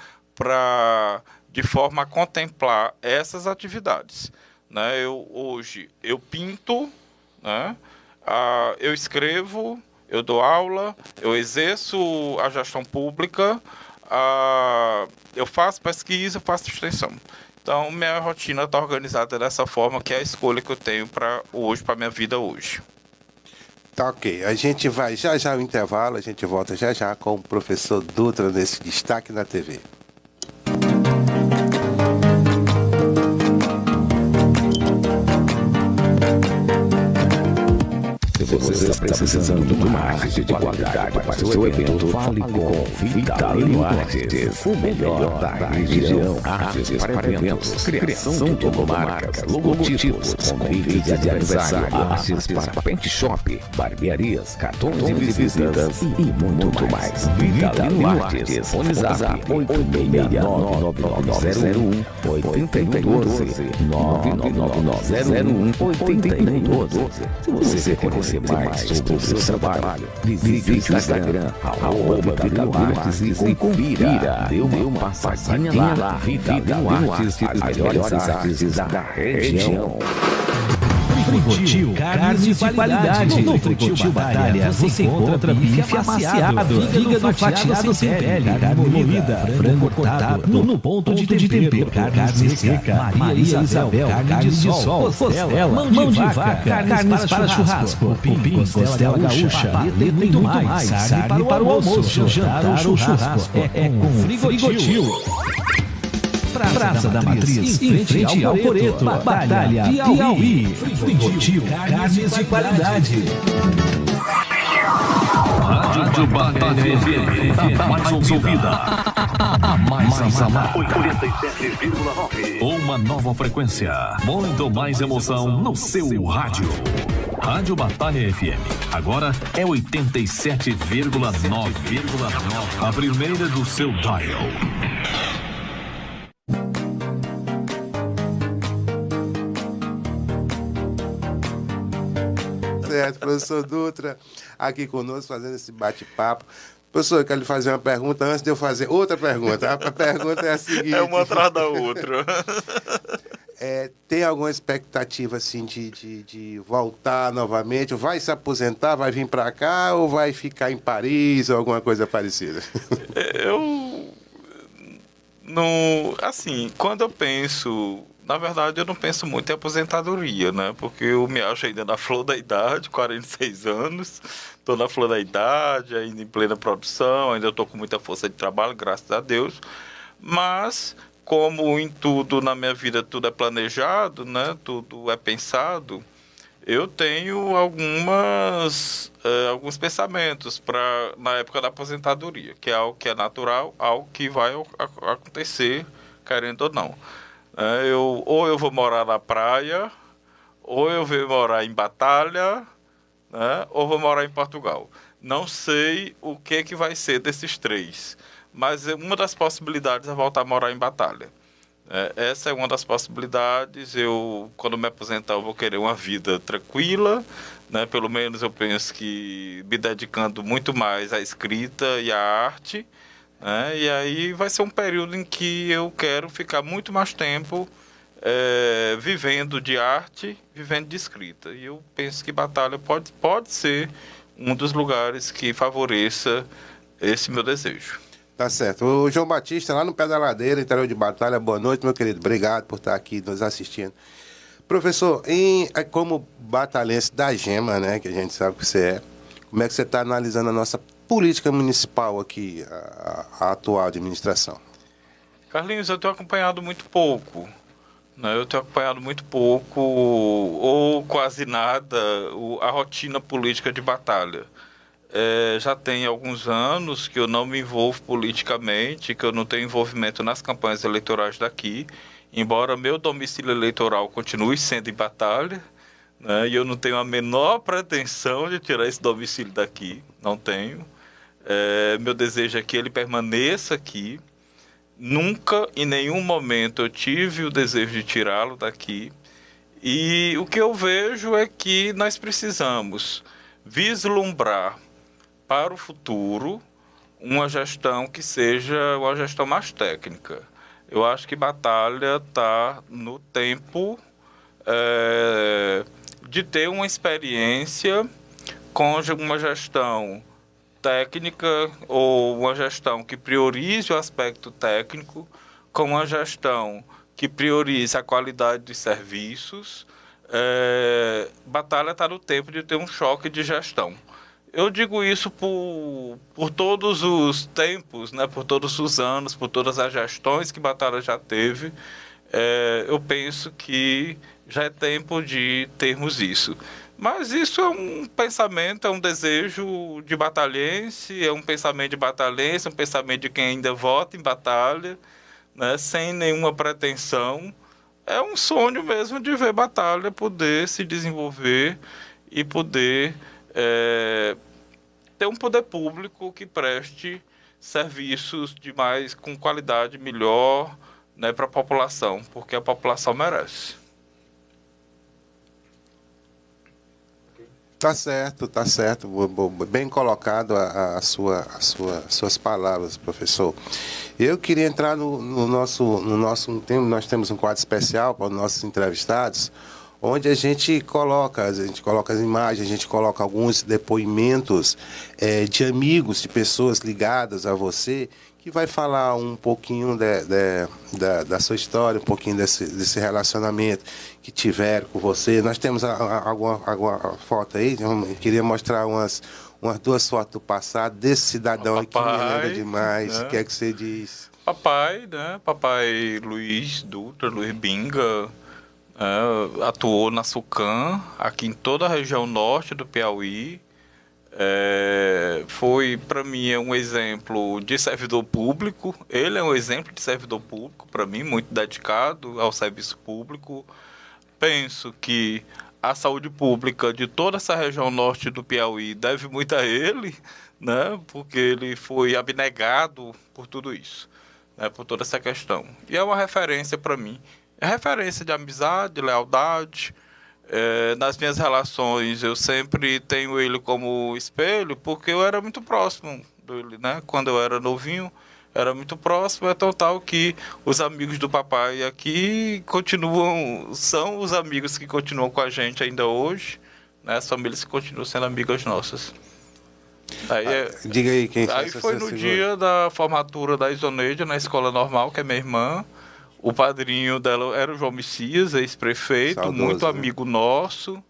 de forma a contemplar essas atividades, né? Hoje eu pinto, né? Eu escrevo, eu dou aula, eu exerço a gestão pública, eu faço pesquisa, eu faço extensão. Então minha rotina está organizada dessa forma, que é a escolha que eu tenho para minha vida hoje. Tá ok, a gente vai já ao intervalo, a gente volta já com o professor Dutra nesse Destaque na TV. Se você Você está precisando de uma arte de qualidade para seu evento? Fale com Vitalino Artes, o melhor da região. Artes para eventos, criação de logomarcas, logotipos, convites de aniversário, artes para pet shop, barbearias, cartões de visitas e muito mais. Vitalino Artes, Fone Zap 866-99901-8112, 99901-8112. Se você quer conhecer mais sobre o seu trabalho, visite o Instagram, @Vitalino Artes e confira. Dê uma passadinha lá. Vitalino Artes, as melhores artes da região. Frigotil, carnes de qualidade. No Frigotil Batalha, você encontra bife amaciado, fígado fatiado sem pele, carne moída, frango cortado no ponto de tempero, carne seca, Maria Isabel, carne de sol, costela, mão de vaca, carnes para churrasco, cupim, costela gaúcha, e muito mais. Carne para o almoço, jantar ou churrasco. É com Frigotil. Praça da Matriz, em frente ao Coreto, Batalha, Piauí. Frigotil, carnes de qualidade. Rádio Batalha FM, a mais ouvida, a mais amada, 87,9. Uma nova frequência, muito mais emoção no seu rádio. Rádio Batalha FM, agora é 87,9, a primeira do seu dial. Certo, professor Dutra, aqui conosco, fazendo esse bate-papo. Professor, eu quero lhe fazer uma pergunta antes de eu fazer outra pergunta. A pergunta é a seguinte... É uma atrás da outra. Tem alguma expectativa, assim, de voltar novamente? Vai se aposentar, vai vir para cá ou vai ficar em Paris ou alguma coisa parecida? Eu... Não... Assim, quando eu penso... Na verdade, eu não penso muito em aposentadoria, né? Porque eu me acho ainda na flor da idade, 46 anos. Estou na flor da idade, ainda em plena produção, ainda estou com muita força de trabalho, graças a Deus. Mas, como em tudo na minha vida, tudo é planejado, né? Tudo é pensado, eu tenho alguns pensamentos na época da aposentadoria, que é algo que é natural, algo que vai acontecer, querendo ou não. Ou eu vou morar na praia, ou eu vou morar em Batalha, né, ou vou morar em Portugal. Não sei o que vai ser desses três, mas uma das possibilidades é voltar a morar em Batalha. Essa é uma das possibilidades. Quando me aposentar, eu vou querer uma vida tranquila, né, pelo menos eu penso que me dedicando muito mais à escrita e à arte. E aí vai ser um período em que eu quero ficar muito mais tempo vivendo de arte, vivendo de escrita. E eu penso que Batalha pode ser um dos lugares que favoreça esse meu desejo. Tá certo. O João Batista, lá no Pé da Ladeira, interior de Batalha. Boa noite, meu querido. Obrigado por estar aqui nos assistindo. Professor, como batalhense da Gema, né, que a gente sabe que você é, como é que você está analisando a nossa política municipal aqui, a atual administração? Carlinhos, eu tenho acompanhado muito pouco, né? Ou quase nada, a rotina política de Batalha. Já tem alguns anos que eu não me envolvo politicamente, que eu não tenho envolvimento nas campanhas eleitorais daqui, embora meu domicílio eleitoral continue sendo em Batalha, né? E eu não tenho a menor pretensão de tirar esse domicílio daqui, não tenho. Meu desejo é que ele permaneça aqui. Nunca, em nenhum momento, eu tive o desejo de tirá-lo daqui. E o que eu vejo é que nós precisamos vislumbrar para o futuro uma gestão que seja uma gestão mais técnica. Eu acho que Batalha está no tempo de ter uma experiência com uma gestão técnica, ou uma gestão que priorize o aspecto técnico, com uma gestão que priorize a qualidade dos serviços. Batalha está no tempo de ter um choque de gestão. Eu digo isso por todos os tempos, né, por todos os anos, por todas as gestões que Batalha já teve. Eu penso que já é tempo de termos isso. Mas isso é um pensamento, é um desejo de batalhense, é um pensamento de batalhense, um pensamento de quem ainda vota em Batalha, né, sem nenhuma pretensão. É um sonho mesmo de ver Batalha poder se desenvolver e poder ter um poder público que preste serviços com qualidade melhor, né, para a população, porque a população merece. Tá certo. Bem colocado suas palavras, professor. Eu queria entrar no nosso tema. Nós temos um quadro especial para os nossos entrevistados, onde a gente coloca as imagens, a gente coloca alguns depoimentos de amigos, de pessoas ligadas a você, que vai falar um pouquinho da sua história, um pouquinho desse relacionamento que tiveram com você. Nós temos alguma foto aí, eu queria mostrar umas 2 fotos do passado, desse cidadão aqui, me lembra demais. Né? O que é que você diz? Papai, né? Papai Luiz Dutra, Luiz Binga, atuou na SUCAM, aqui em toda a região norte do Piauí. Foi para mim um exemplo de servidor público. Ele é um exemplo de servidor público para mim, muito dedicado ao serviço público. Penso que a saúde pública de toda essa região norte do Piauí deve muito a ele, né? Porque ele foi abnegado por tudo isso, né? Por toda essa questão. E é uma referência para mim. É referência de amizade, de lealdade. Nas minhas relações eu sempre tenho ele como espelho, porque eu era muito próximo dele, né? Quando eu era novinho, era muito próximo, é tão tal que os amigos do papai aqui são os amigos que continuam com a gente ainda hoje, né? As famílias que continuam sendo amigas nossas. Diga aí quem aí foi no dia da formatura da Isoneide na escola normal, que é minha irmã. O padrinho dela era o João Messias, ex-prefeito, saudoso, muito amigo nosso,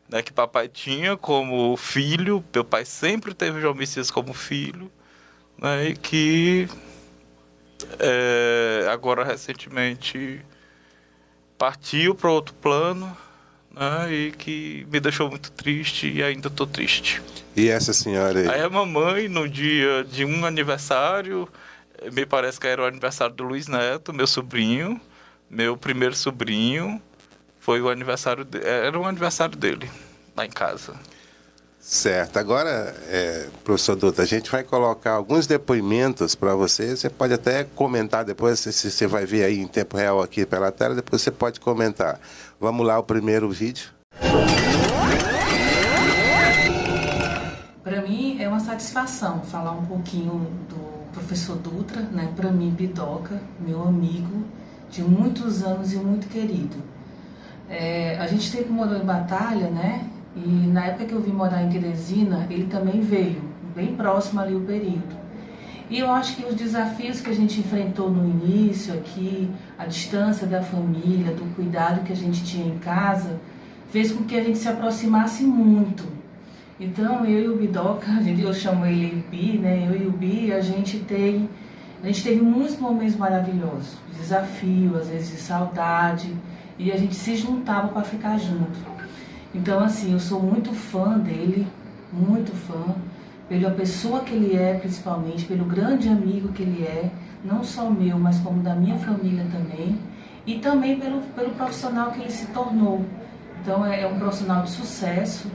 né, que papai tinha como filho. Meu pai sempre teve o João Messias como filho, né, e que agora recentemente partiu para outro plano, né, e que me deixou muito triste e ainda estou triste. E essa senhora aí? Aí a mamãe, no dia de um aniversário, me parece que era o aniversário do Luiz Neto, meu sobrinho, meu primeiro sobrinho, era o aniversário dele, lá em casa. Certo. Agora, professor Dutra, a gente vai colocar alguns depoimentos para você. Você pode até comentar depois, se você vai ver aí em tempo real aqui pela tela, depois você pode comentar. Vamos lá, o primeiro vídeo. Para mim é uma satisfação falar um pouquinho do professor Dutra, né? Para mim, Bidoca, meu amigo de muitos anos e muito querido. A gente sempre morou em Batalha, né? E na época que eu vim morar em Teresina, ele também veio, bem próximo ali o período. E eu acho que os desafios que a gente enfrentou no início aqui, a distância da família, do cuidado que a gente tinha em casa, fez com que a gente se aproximasse muito. Então, eu e o Bidoca, eu chamo ele Bi, né? Eu e o Bi, a gente teve muitos momentos maravilhosos, desafio, às vezes de saudade, e a gente se juntava para ficar junto. Então, assim, eu sou muito fã dele, muito fã, pela pessoa que ele é, principalmente, pelo grande amigo que ele é, não só meu, mas como da minha família também, e também pelo profissional que ele se tornou. Então é um profissional de sucesso,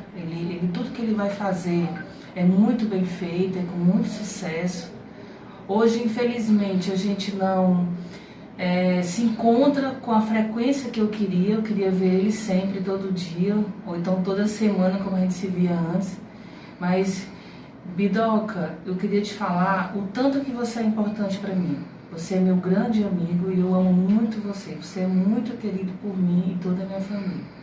tudo que ele vai fazer é muito bem feito, é com muito sucesso. Hoje, infelizmente, a gente não se encontra com a frequência que eu queria ver ele sempre, todo dia, ou então toda semana, como a gente se via antes. Mas, Bidoca, eu queria te falar o tanto que você é importante para mim. Você é meu grande amigo e eu amo muito você. Você é muito querido por mim e toda a minha família.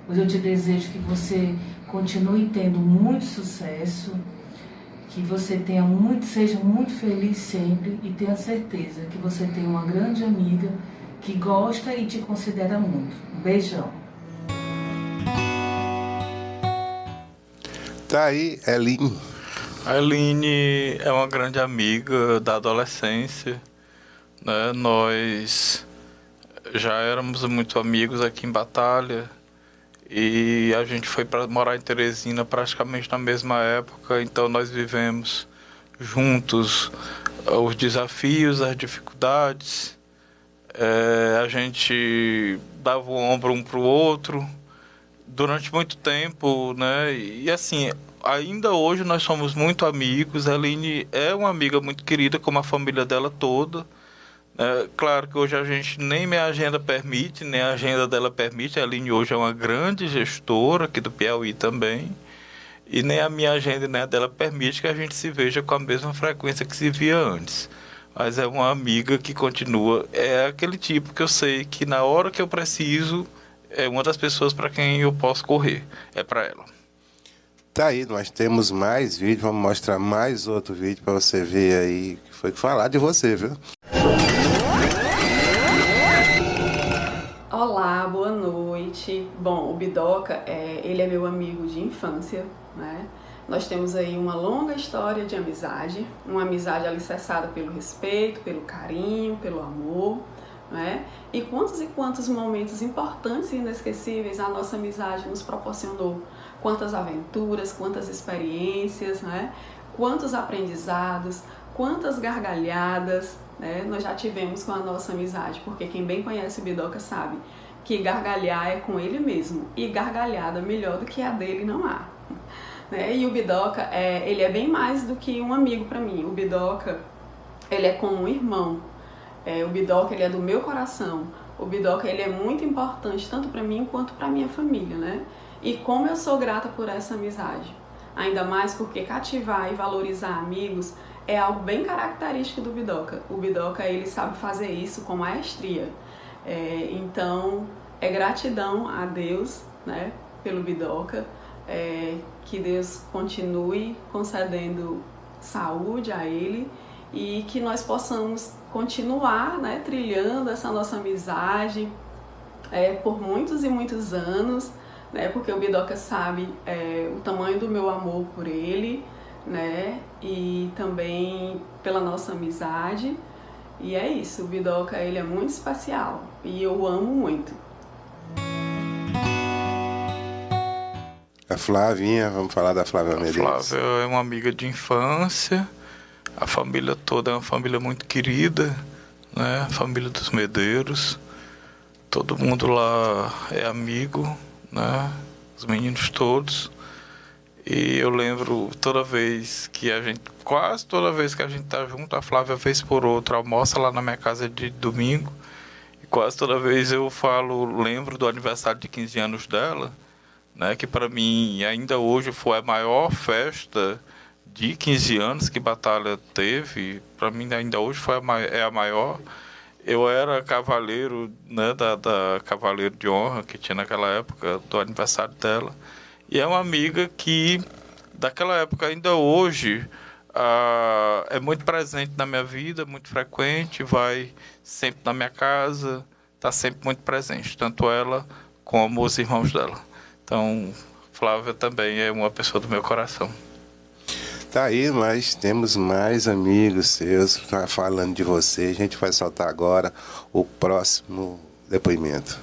Pois eu te desejo que você continue tendo muito sucesso, que você seja muito feliz sempre e tenha certeza que você tem uma grande amiga que gosta e te considera muito. Um beijão. Tá aí, Eline. A Eline é uma grande amiga da adolescência, né? Nós já éramos muito amigos aqui em Batalha. e a gente foi para morar em Teresina praticamente na mesma época, então nós vivemos juntos os desafios, as dificuldades, a gente dava o ombro um para o outro durante muito tempo, né? E assim, ainda hoje nós somos muito amigos. A Aline é uma amiga muito querida, como a família dela toda. Claro que hoje a gente nem minha agenda permite, nem a agenda dela permite. A Aline hoje é uma grande gestora aqui do Piauí também. E nem a minha agenda nem a dela permite que a gente se veja com a mesma frequência que se via antes. Mas é uma amiga que continua. É aquele tipo que eu sei que na hora que eu preciso, é uma das pessoas para quem eu posso correr. É para ela. Tá aí, nós temos mais vídeo, vamos mostrar mais outro vídeo para você ver aí, que foi falar de você, viu? Olá, boa noite. Bom, o Bidoca, ele é meu amigo de infância, né? Nós temos aí uma longa história de amizade, uma amizade alicerçada pelo respeito, pelo carinho, pelo amor, né? E quantos momentos importantes e inesquecíveis a nossa amizade nos proporcionou. Quantas aventuras, quantas experiências, né? Quantos aprendizados, quantas gargalhadas, né? Nós já tivemos com a nossa amizade, porque quem bem conhece o Bidoca sabe que gargalhar é com ele mesmo, e gargalhada melhor do que a dele não há. Né? E o Bidoca, ele é bem mais do que um amigo para mim. O Bidoca, ele é como um irmão. O Bidoca, ele é do meu coração. O Bidoca, ele é muito importante tanto para mim quanto para minha família, né? E como eu sou grata por essa amizade. Ainda mais porque cativar e valorizar amigos é algo bem característico do Bidoca. O Bidoca, ele sabe fazer isso com maestria. Então, é gratidão a Deus, né, pelo Bidoca. Que Deus continue concedendo saúde a ele e que nós possamos continuar, né, trilhando essa nossa amizade por muitos e muitos anos, né, porque o Bidoca sabe o tamanho do meu amor por ele, né, e também pela nossa amizade. E é isso, o Bidoca, ele é muito especial e eu o amo muito. A Flavinha, vamos falar da Flávia Medeiros. A Flávia é uma amiga de infância, a família toda é uma família muito querida, né? A família dos Medeiros, todo mundo lá é amigo, né? Os meninos todos. E eu lembro quase toda vez que a gente tá junto, a Flávia, vez por outra, almoça lá na minha casa de domingo. E quase toda vez eu lembro do aniversário de 15 anos dela, né, que para mim ainda hoje foi a maior festa de 15 anos que Batalha teve. Para mim ainda hoje é a maior. Eu era cavaleiro, né, da Cavaleiro de Honra que tinha naquela época do aniversário dela. E é uma amiga que daquela época ainda hoje é muito presente na minha vida, muito frequente, vai sempre na minha casa, está sempre muito presente, tanto ela como os irmãos dela. Então, Flávia também é uma pessoa do meu coração. Tá aí, mas temos mais amigos seus falando de você. A gente vai soltar agora o próximo depoimento.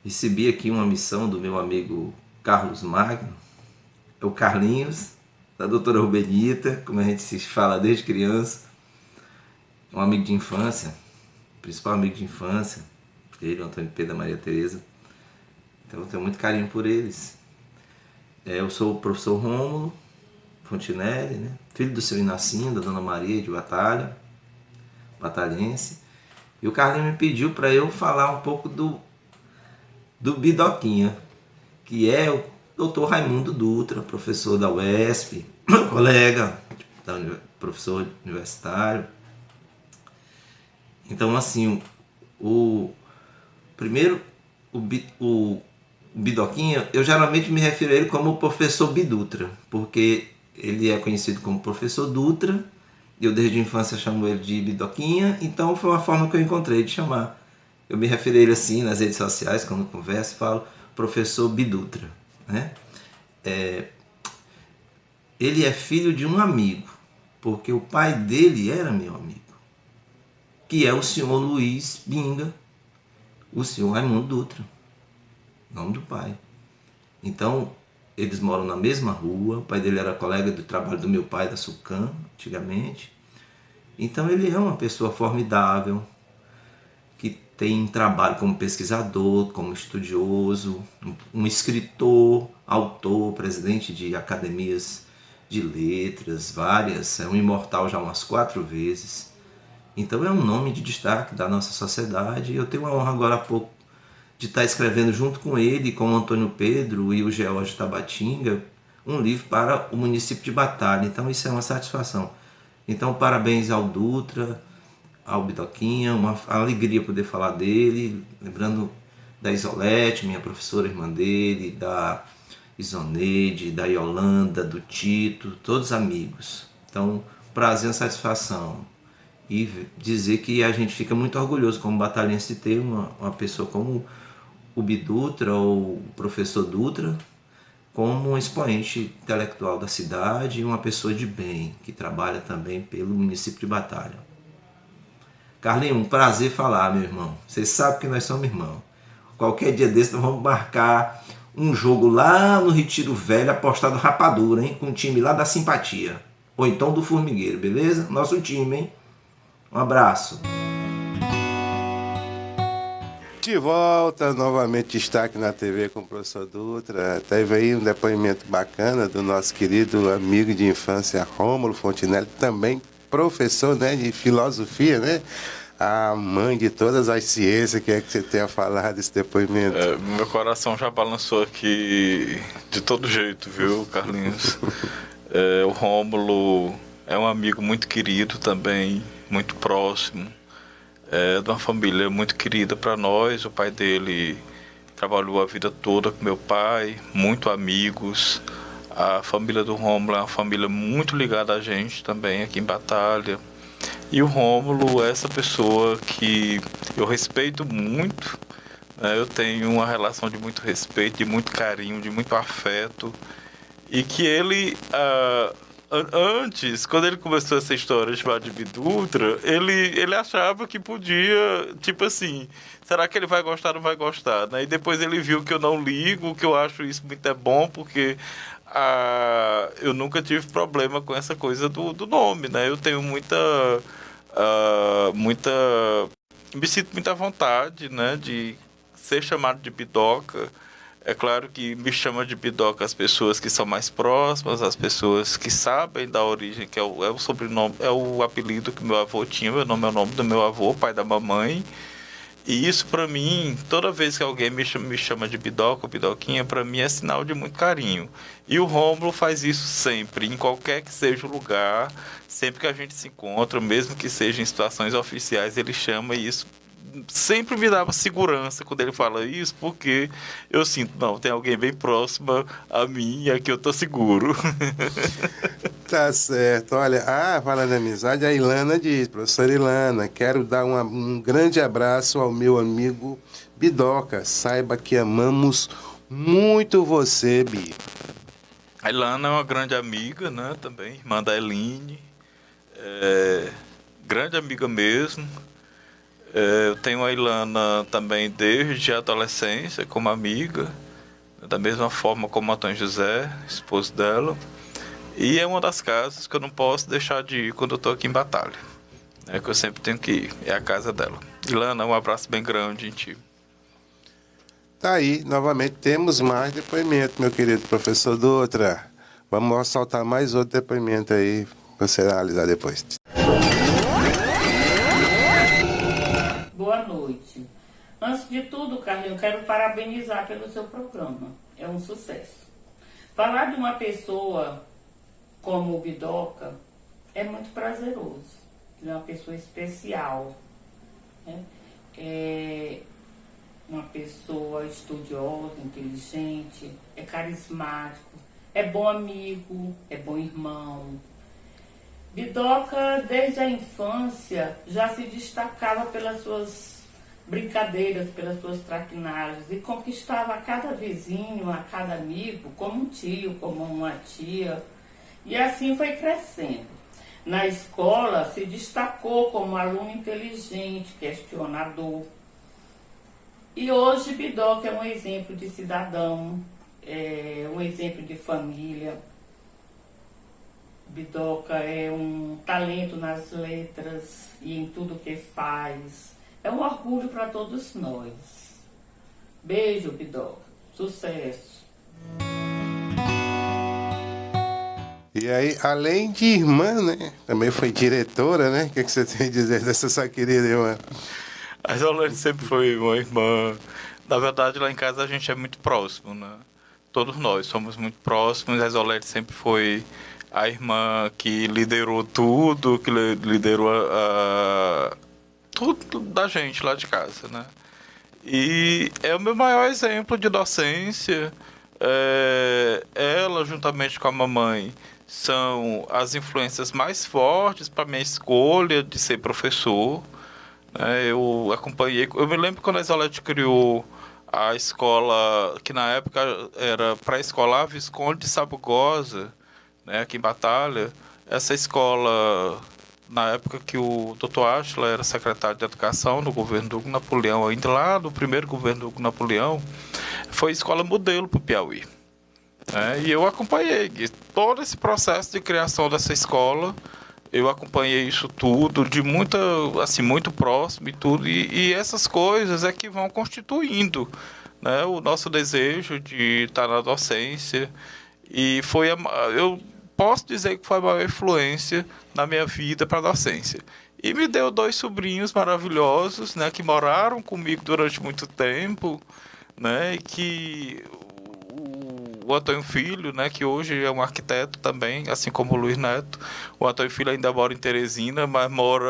Recebi aqui uma missão do meu amigo Carlos Magno, é o Carlinhos, da doutora Rubenita, como a gente se fala desde criança. Um amigo de infância, principal amigo de infância. Ele, o Antônio Pedro, da Maria Tereza. Então eu tenho muito carinho por eles. Eu sou o professor Rômulo Fontinelli, né? Filho do seu Inacinho, da Dona Maria de Batalha, batalhense. E o Carlinhos me pediu para eu falar um pouco do Bidoquinha, que é o doutor Raimundo Dutra, professor da UESP, meu colega, professor universitário. Então, assim, primeiro, o Bidoquinha, eu geralmente me refiro a ele como o professor Bidutra, porque ele é conhecido como professor Dutra, e eu desde a infância chamo ele de Bidoquinha, então foi uma forma que eu encontrei de chamar. Eu me refiro a ele assim nas redes sociais, quando converso, falo professor Bidutra, né? Ele é filho de um amigo, porque o pai dele era meu amigo, que é o senhor Luiz Binga, o senhor Raimundo Dutra, nome do pai. Então, eles moram na mesma rua, o pai dele era colega do trabalho do meu pai, da Sucam, antigamente. Então, ele é uma pessoa formidável, que tem trabalho como pesquisador, como estudioso, um escritor, autor, presidente de academias de letras, várias, é um imortal já umas 4 vezes. Então é um nome de destaque da nossa sociedade. Eu tenho a honra agora há pouco de estar escrevendo junto com ele, com o Antônio Pedro e o George Tabatinga, um livro para o município de Batalha. Então isso é uma satisfação. Então parabéns ao Dutra, ao Bidoquinha, uma alegria poder falar dele, lembrando da Isolete, minha professora, irmã dele, da Isoneide, da Yolanda, do Tito, todos amigos. Então, prazer e satisfação. E dizer que a gente fica muito orgulhoso como batalhense de ter uma pessoa como o Bidutra ou o professor Dutra como um expoente intelectual da cidade e uma pessoa de bem, que trabalha também pelo município de Batalha. Carlinhos, um prazer falar, meu irmão. Vocês sabem que nós somos irmãos. Qualquer dia desse nós vamos marcar um jogo lá no Retiro Velho, apostado Rapadura, hein? Com o time lá da Simpatia. Ou então do Formigueiro, beleza? Nosso time, hein? Um abraço. De volta, novamente destaque na TV com o professor Dutra. Teve aí um depoimento bacana do nosso querido amigo de infância, Rômulo Fontinelli, também professor, né, de filosofia, né? A mãe de todas as ciências. Que é que você tem a falar desse depoimento? Meu coração já balançou aqui de todo jeito, viu, Carlinhos? O Rômulo é um amigo muito querido também, muito próximo. É de uma família muito querida para nós. O pai dele trabalhou a vida toda com meu pai, muito amigos. A família do Rômulo é uma família muito ligada a gente também aqui em Batalha. E o Rômulo é essa pessoa que eu respeito muito, né? Eu tenho uma relação de muito respeito, de muito carinho, de muito afeto. E que ele, antes, quando ele começou essa história chamada de Bidutra, ele achava que podia, tipo assim, será que ele vai gostar ou não vai gostar, né? E depois ele viu que eu não ligo, que eu acho isso muito bom, porque eu nunca tive problema com essa coisa do nome, né? Eu tenho me sinto muito à vontade, né, de ser chamado de Bidoca. É claro que me chama de Bidoca as pessoas que são mais próximas, as pessoas que sabem da origem, que é o sobrenome, é o apelido que meu avô tinha. Meu nome é o nome do meu avô, pai da mamãe. E isso pra mim, toda vez que alguém me chama de Bidoca ou Bidoquinha, pra mim é sinal de muito carinho. E o Rômulo faz isso sempre, em qualquer que seja o lugar, sempre que a gente se encontra, mesmo que seja em situações oficiais, ele chama, e isso sempre me dava segurança quando ele fala isso, porque eu sinto, não, tem alguém bem próximo a mim e aqui eu tô seguro. Tá certo. Olha, falando de amizade, a Ilana diz, professora Ilana, quero dar um grande abraço ao meu amigo Bidoca. Saiba que amamos muito você, Bi. A Ilana é uma grande amiga, né, também, irmã da Eline, grande amiga mesmo. Eu tenho a Ilana também desde a adolescência como amiga, da mesma forma como a Antônio José, esposo dela. E é uma das casas que eu não posso deixar de ir quando eu estou aqui em Batalha. É que eu sempre tenho que ir, é a casa dela. Ilana, um abraço bem grande em ti. Tá aí, novamente temos mais depoimento, meu querido professor Dutra. Vamos soltar mais outro depoimento aí, para você analisar depois. Boa noite. Antes de tudo, Carlinhos, eu quero parabenizar pelo seu programa. É um sucesso. Falar de uma pessoa como o Bidoca é muito prazeroso. Ele é uma pessoa especial, né? É uma pessoa estudiosa, inteligente, é carismático, é bom amigo, é bom irmão. Bidoca, desde a infância, já se destacava pelas suas brincadeiras, pelas suas traquinagens, e conquistava a cada vizinho, a cada amigo, como um tio, como uma tia. E assim foi crescendo. Na escola, se destacou como aluno inteligente, questionador. E hoje Bidoca é um exemplo de cidadão, é um exemplo de família. Bidoca é um talento nas letras e em tudo que faz. É um orgulho para todos nós. Beijo, Bidoca. Sucesso. E aí, além de irmã, né? Também foi diretora, né? O que você tem a dizer dessa sua querida irmã? A Isolete sempre foi uma irmã. Na verdade, lá em casa a gente é muito próximo, né? Todos nós somos muito próximos. A Isolete sempre foi a irmã que liderou tudo, que liderou tudo da gente lá de casa, né? E é o meu maior exemplo de docência. Ela, juntamente com a mamãe, são as influências mais fortes para minha escolha de ser professor. Eu acompanhei. Eu me lembro quando a Isolete criou a escola, que na época era pré-escolar Visconde de Sabugosa, né, aqui em Batalha. Essa escola, na época que o Dr. Átila era secretário de Educação no governo do Hugo Napoleão, ainda lá no primeiro governo do Hugo Napoleão, foi escola modelo para o Piauí. E eu acompanhei todo esse processo de criação dessa escola. Eu acompanhei isso tudo de muito próximo e tudo. E essas coisas é que vão constituindo, né, o nosso desejo de estar na docência. E eu posso dizer que foi a maior influência na minha vida para a docência. E me deu 2 sobrinhos maravilhosos, né, que moraram comigo durante muito tempo, né, e que o Antônio Filho, né, que hoje é um arquiteto também, assim como o Luiz Neto. O Antônio Filho ainda mora em Teresina, mas mora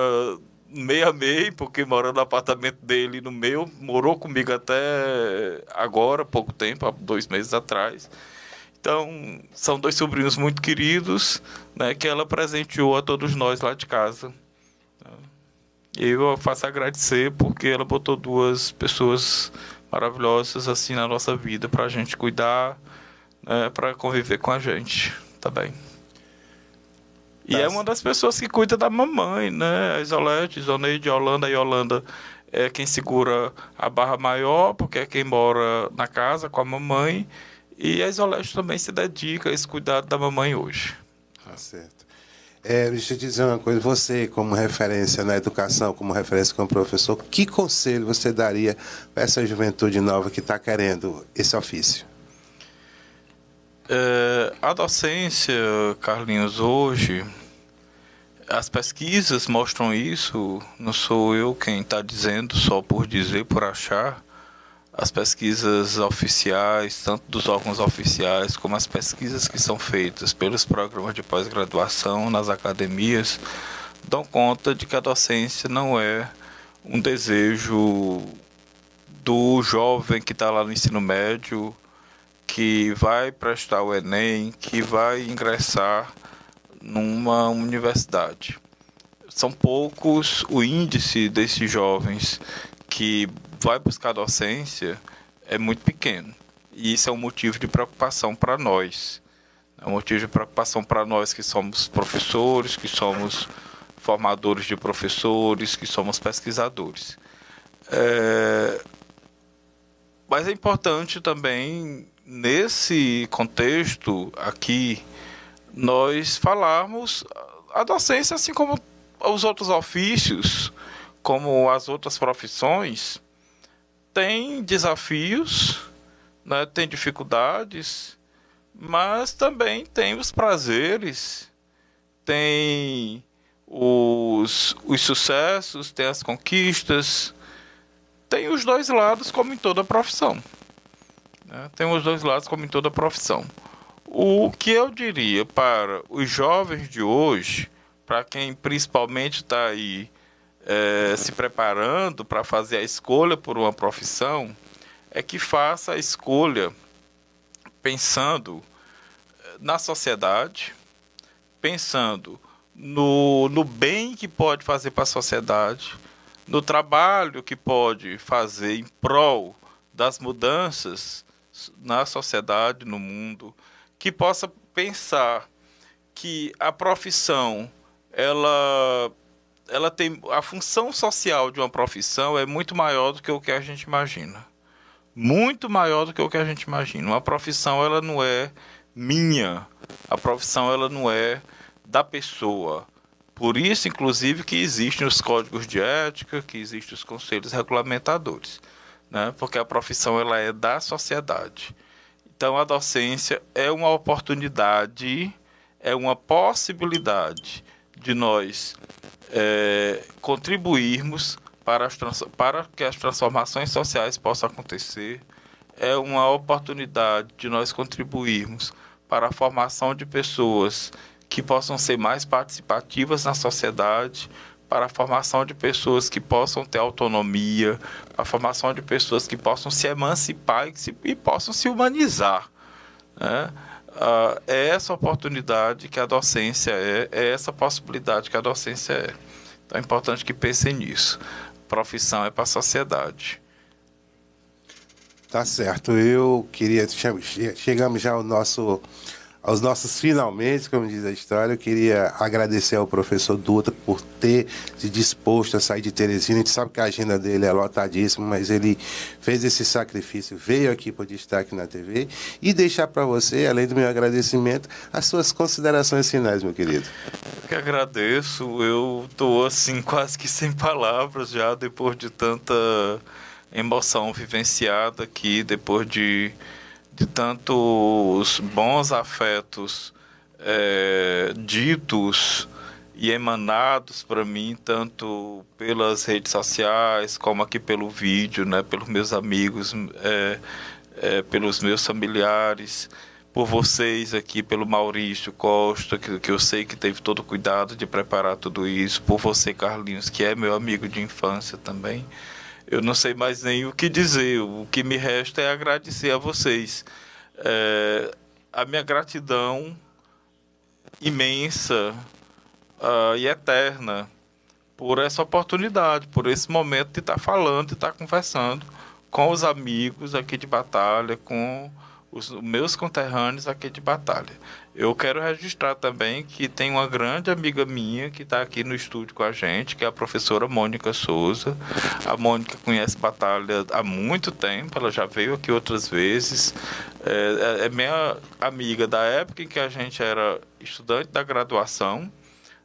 meio a meio, porque mora no apartamento dele no meu. Morou comigo até agora, pouco tempo, há 2 meses atrás. Então, são 2 sobrinhos muito queridos, né, que ela presenteou a todos nós lá de casa. E eu faço agradecer porque ela botou 2 pessoas maravilhosas assim na nossa vida para a gente cuidar, para conviver com a gente, tá bem? E é uma das pessoas que cuida da mamãe, né? A Isolete, Isoneide, Yolanda. A Yolanda é quem segura a barra maior, porque é quem mora na casa com a mamãe. E a Isolete também se dedica a esse cuidado da mamãe hoje. Tá certo. Deixa eu dizer uma coisa. Você, como referência na educação, como referência como professor, que conselho você daria para essa juventude nova que está querendo esse ofício? A docência, Carlinhos, hoje, as pesquisas mostram isso. Não sou eu quem está dizendo só por dizer, por achar. As pesquisas oficiais, tanto dos órgãos oficiais, como as pesquisas que são feitas pelos programas de pós-graduação nas academias, dão conta de que a docência não é um desejo do jovem que está lá no ensino médio, que vai prestar o Enem, que vai ingressar numa universidade. São poucos o índice desses jovens que vai buscar docência, é muito pequeno. E isso é um motivo de preocupação para nós. É um motivo de preocupação para nós que somos professores, que somos formadores de professores, que somos pesquisadores. Mas é importante também, nesse contexto aqui, nós falarmos a docência, assim como os outros ofícios, como as outras profissões, tem desafios, né, tem dificuldades, mas também tem os prazeres, tem os sucessos, tem as conquistas, tem os 2 lados como em toda profissão. Tem os 2 lados como em toda profissão. O que eu diria para os jovens de hoje, para quem principalmente está aí se preparando para fazer a escolha por uma profissão, é que faça a escolha pensando na sociedade, pensando no bem que pode fazer para a sociedade, no trabalho que pode fazer em prol das mudanças na sociedade, no mundo, que possa pensar que a profissão, ela tem a função social de uma profissão é muito maior do que o que a gente imagina. muito maior do que o que a gente imagina. Uma profissão, ela não é minha, a profissão, ela não é da pessoa. Por isso, inclusive, que existem os códigos de ética, que existem os conselhos regulamentadores, né? Porque a profissão, ela é da sociedade. Então, a docência é uma oportunidade, é uma possibilidade de nós contribuirmos para que as transformações sociais possam acontecer. É uma oportunidade de nós contribuirmos para a formação de pessoas que possam ser mais participativas na sociedade, para a formação de pessoas que possam ter autonomia, a formação de pessoas que possam se emancipar e possam se humanizar, né? É essa oportunidade que a docência é essa possibilidade que a docência é. Então é importante que pensem nisso. Profissão é para a sociedade. Tá certo. Eu queria... Chegamos já aos nossos finalmente, como diz a história. Eu queria agradecer ao professor Dutra por ter se disposto a sair de Teresina. A gente sabe que a agenda dele é lotadíssima, mas ele fez esse sacrifício, veio aqui para o Destaque na TV e deixar para você, além do meu agradecimento, as suas considerações finais, meu querido. Eu que agradeço. Eu estou assim quase que sem palavras já, depois de tanta emoção vivenciada aqui, depois de tantos bons afetos ditos e emanados para mim, tanto pelas redes sociais, como aqui pelo vídeo, né, pelos meus amigos, pelos meus familiares, por vocês aqui, pelo Maurício Costa, que eu sei que teve todo o cuidado de preparar tudo isso, por você, Carlinhos, que é meu amigo de infância também. Eu não sei mais nem o que dizer. O que me resta é agradecer a vocês. A minha gratidão imensa e eterna por essa oportunidade, por esse momento de estar falando, de estar conversando com os amigos aqui de Batalha, com os meus conterrâneos aqui de Batalha. Eu quero registrar também que tem uma grande amiga minha que está aqui no estúdio com a gente, que é a professora Mônica Souza. A Mônica conhece Batalha há muito tempo, ela já veio aqui outras vezes. É minha amiga da época em que a gente era estudante da graduação,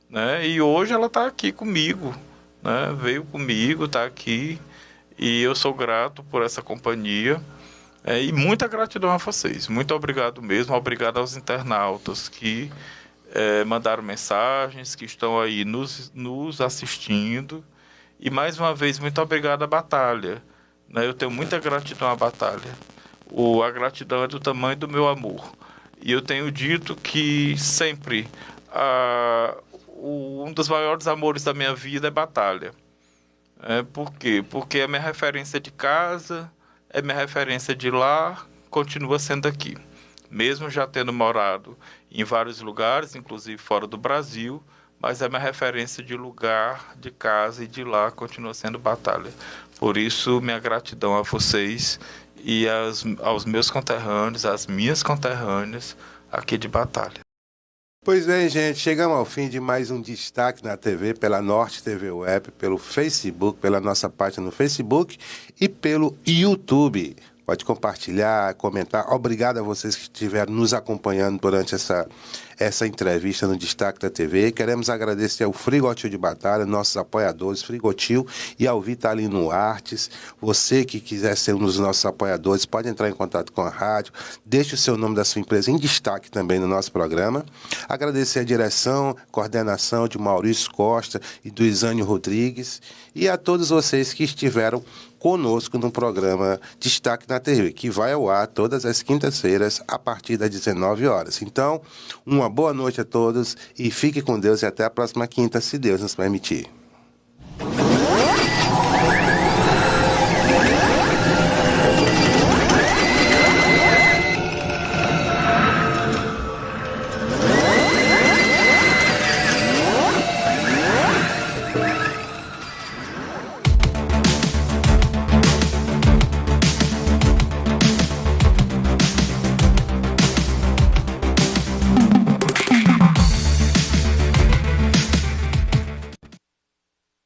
né? E hoje ela está aqui comigo, né? Veio comigo, está aqui, e eu sou grato por essa companhia. E muita gratidão a vocês, muito obrigado mesmo, obrigado aos internautas que mandaram mensagens, que estão aí nos assistindo, e mais uma vez, muito obrigado à Batalha, né? Eu tenho muita gratidão à Batalha, a gratidão é do tamanho do meu amor, e eu tenho dito que sempre um dos maiores amores da minha vida é Batalha. Por quê? Porque é minha referência de casa, é minha referência de lá, continua sendo aqui. Mesmo já tendo morado em vários lugares, inclusive fora do Brasil, mas é minha referência de lugar, de casa e de lá continua sendo Batalha. Por isso, minha gratidão a vocês e aos meus conterrâneos, às minhas conterrâneas aqui de Batalha. Pois bem, gente, chegamos ao fim de mais um Destaque na TV, pela Norte TV Web, pelo Facebook, pela nossa página no Facebook e pelo YouTube. Pode compartilhar, comentar. Obrigado a vocês que estiveram nos acompanhando durante essa entrevista no Destaque da TV. Queremos agradecer ao Frigotil de Batalha, nossos apoiadores, Frigotil, e ao Vitalino Artes. Você que quiser ser um dos nossos apoiadores, pode entrar em contato com a rádio, deixe o seu nome da sua empresa em destaque também no nosso programa. Agradecer a direção, coordenação de Maurício Costa e do Isânio Rodrigues, e a todos vocês que estiveram conosco no programa Destaque na TV, que vai ao ar todas as quintas-feiras a partir das 19 horas. Então, uma boa noite a todos e fique com Deus e até a próxima quinta, se Deus nos permitir.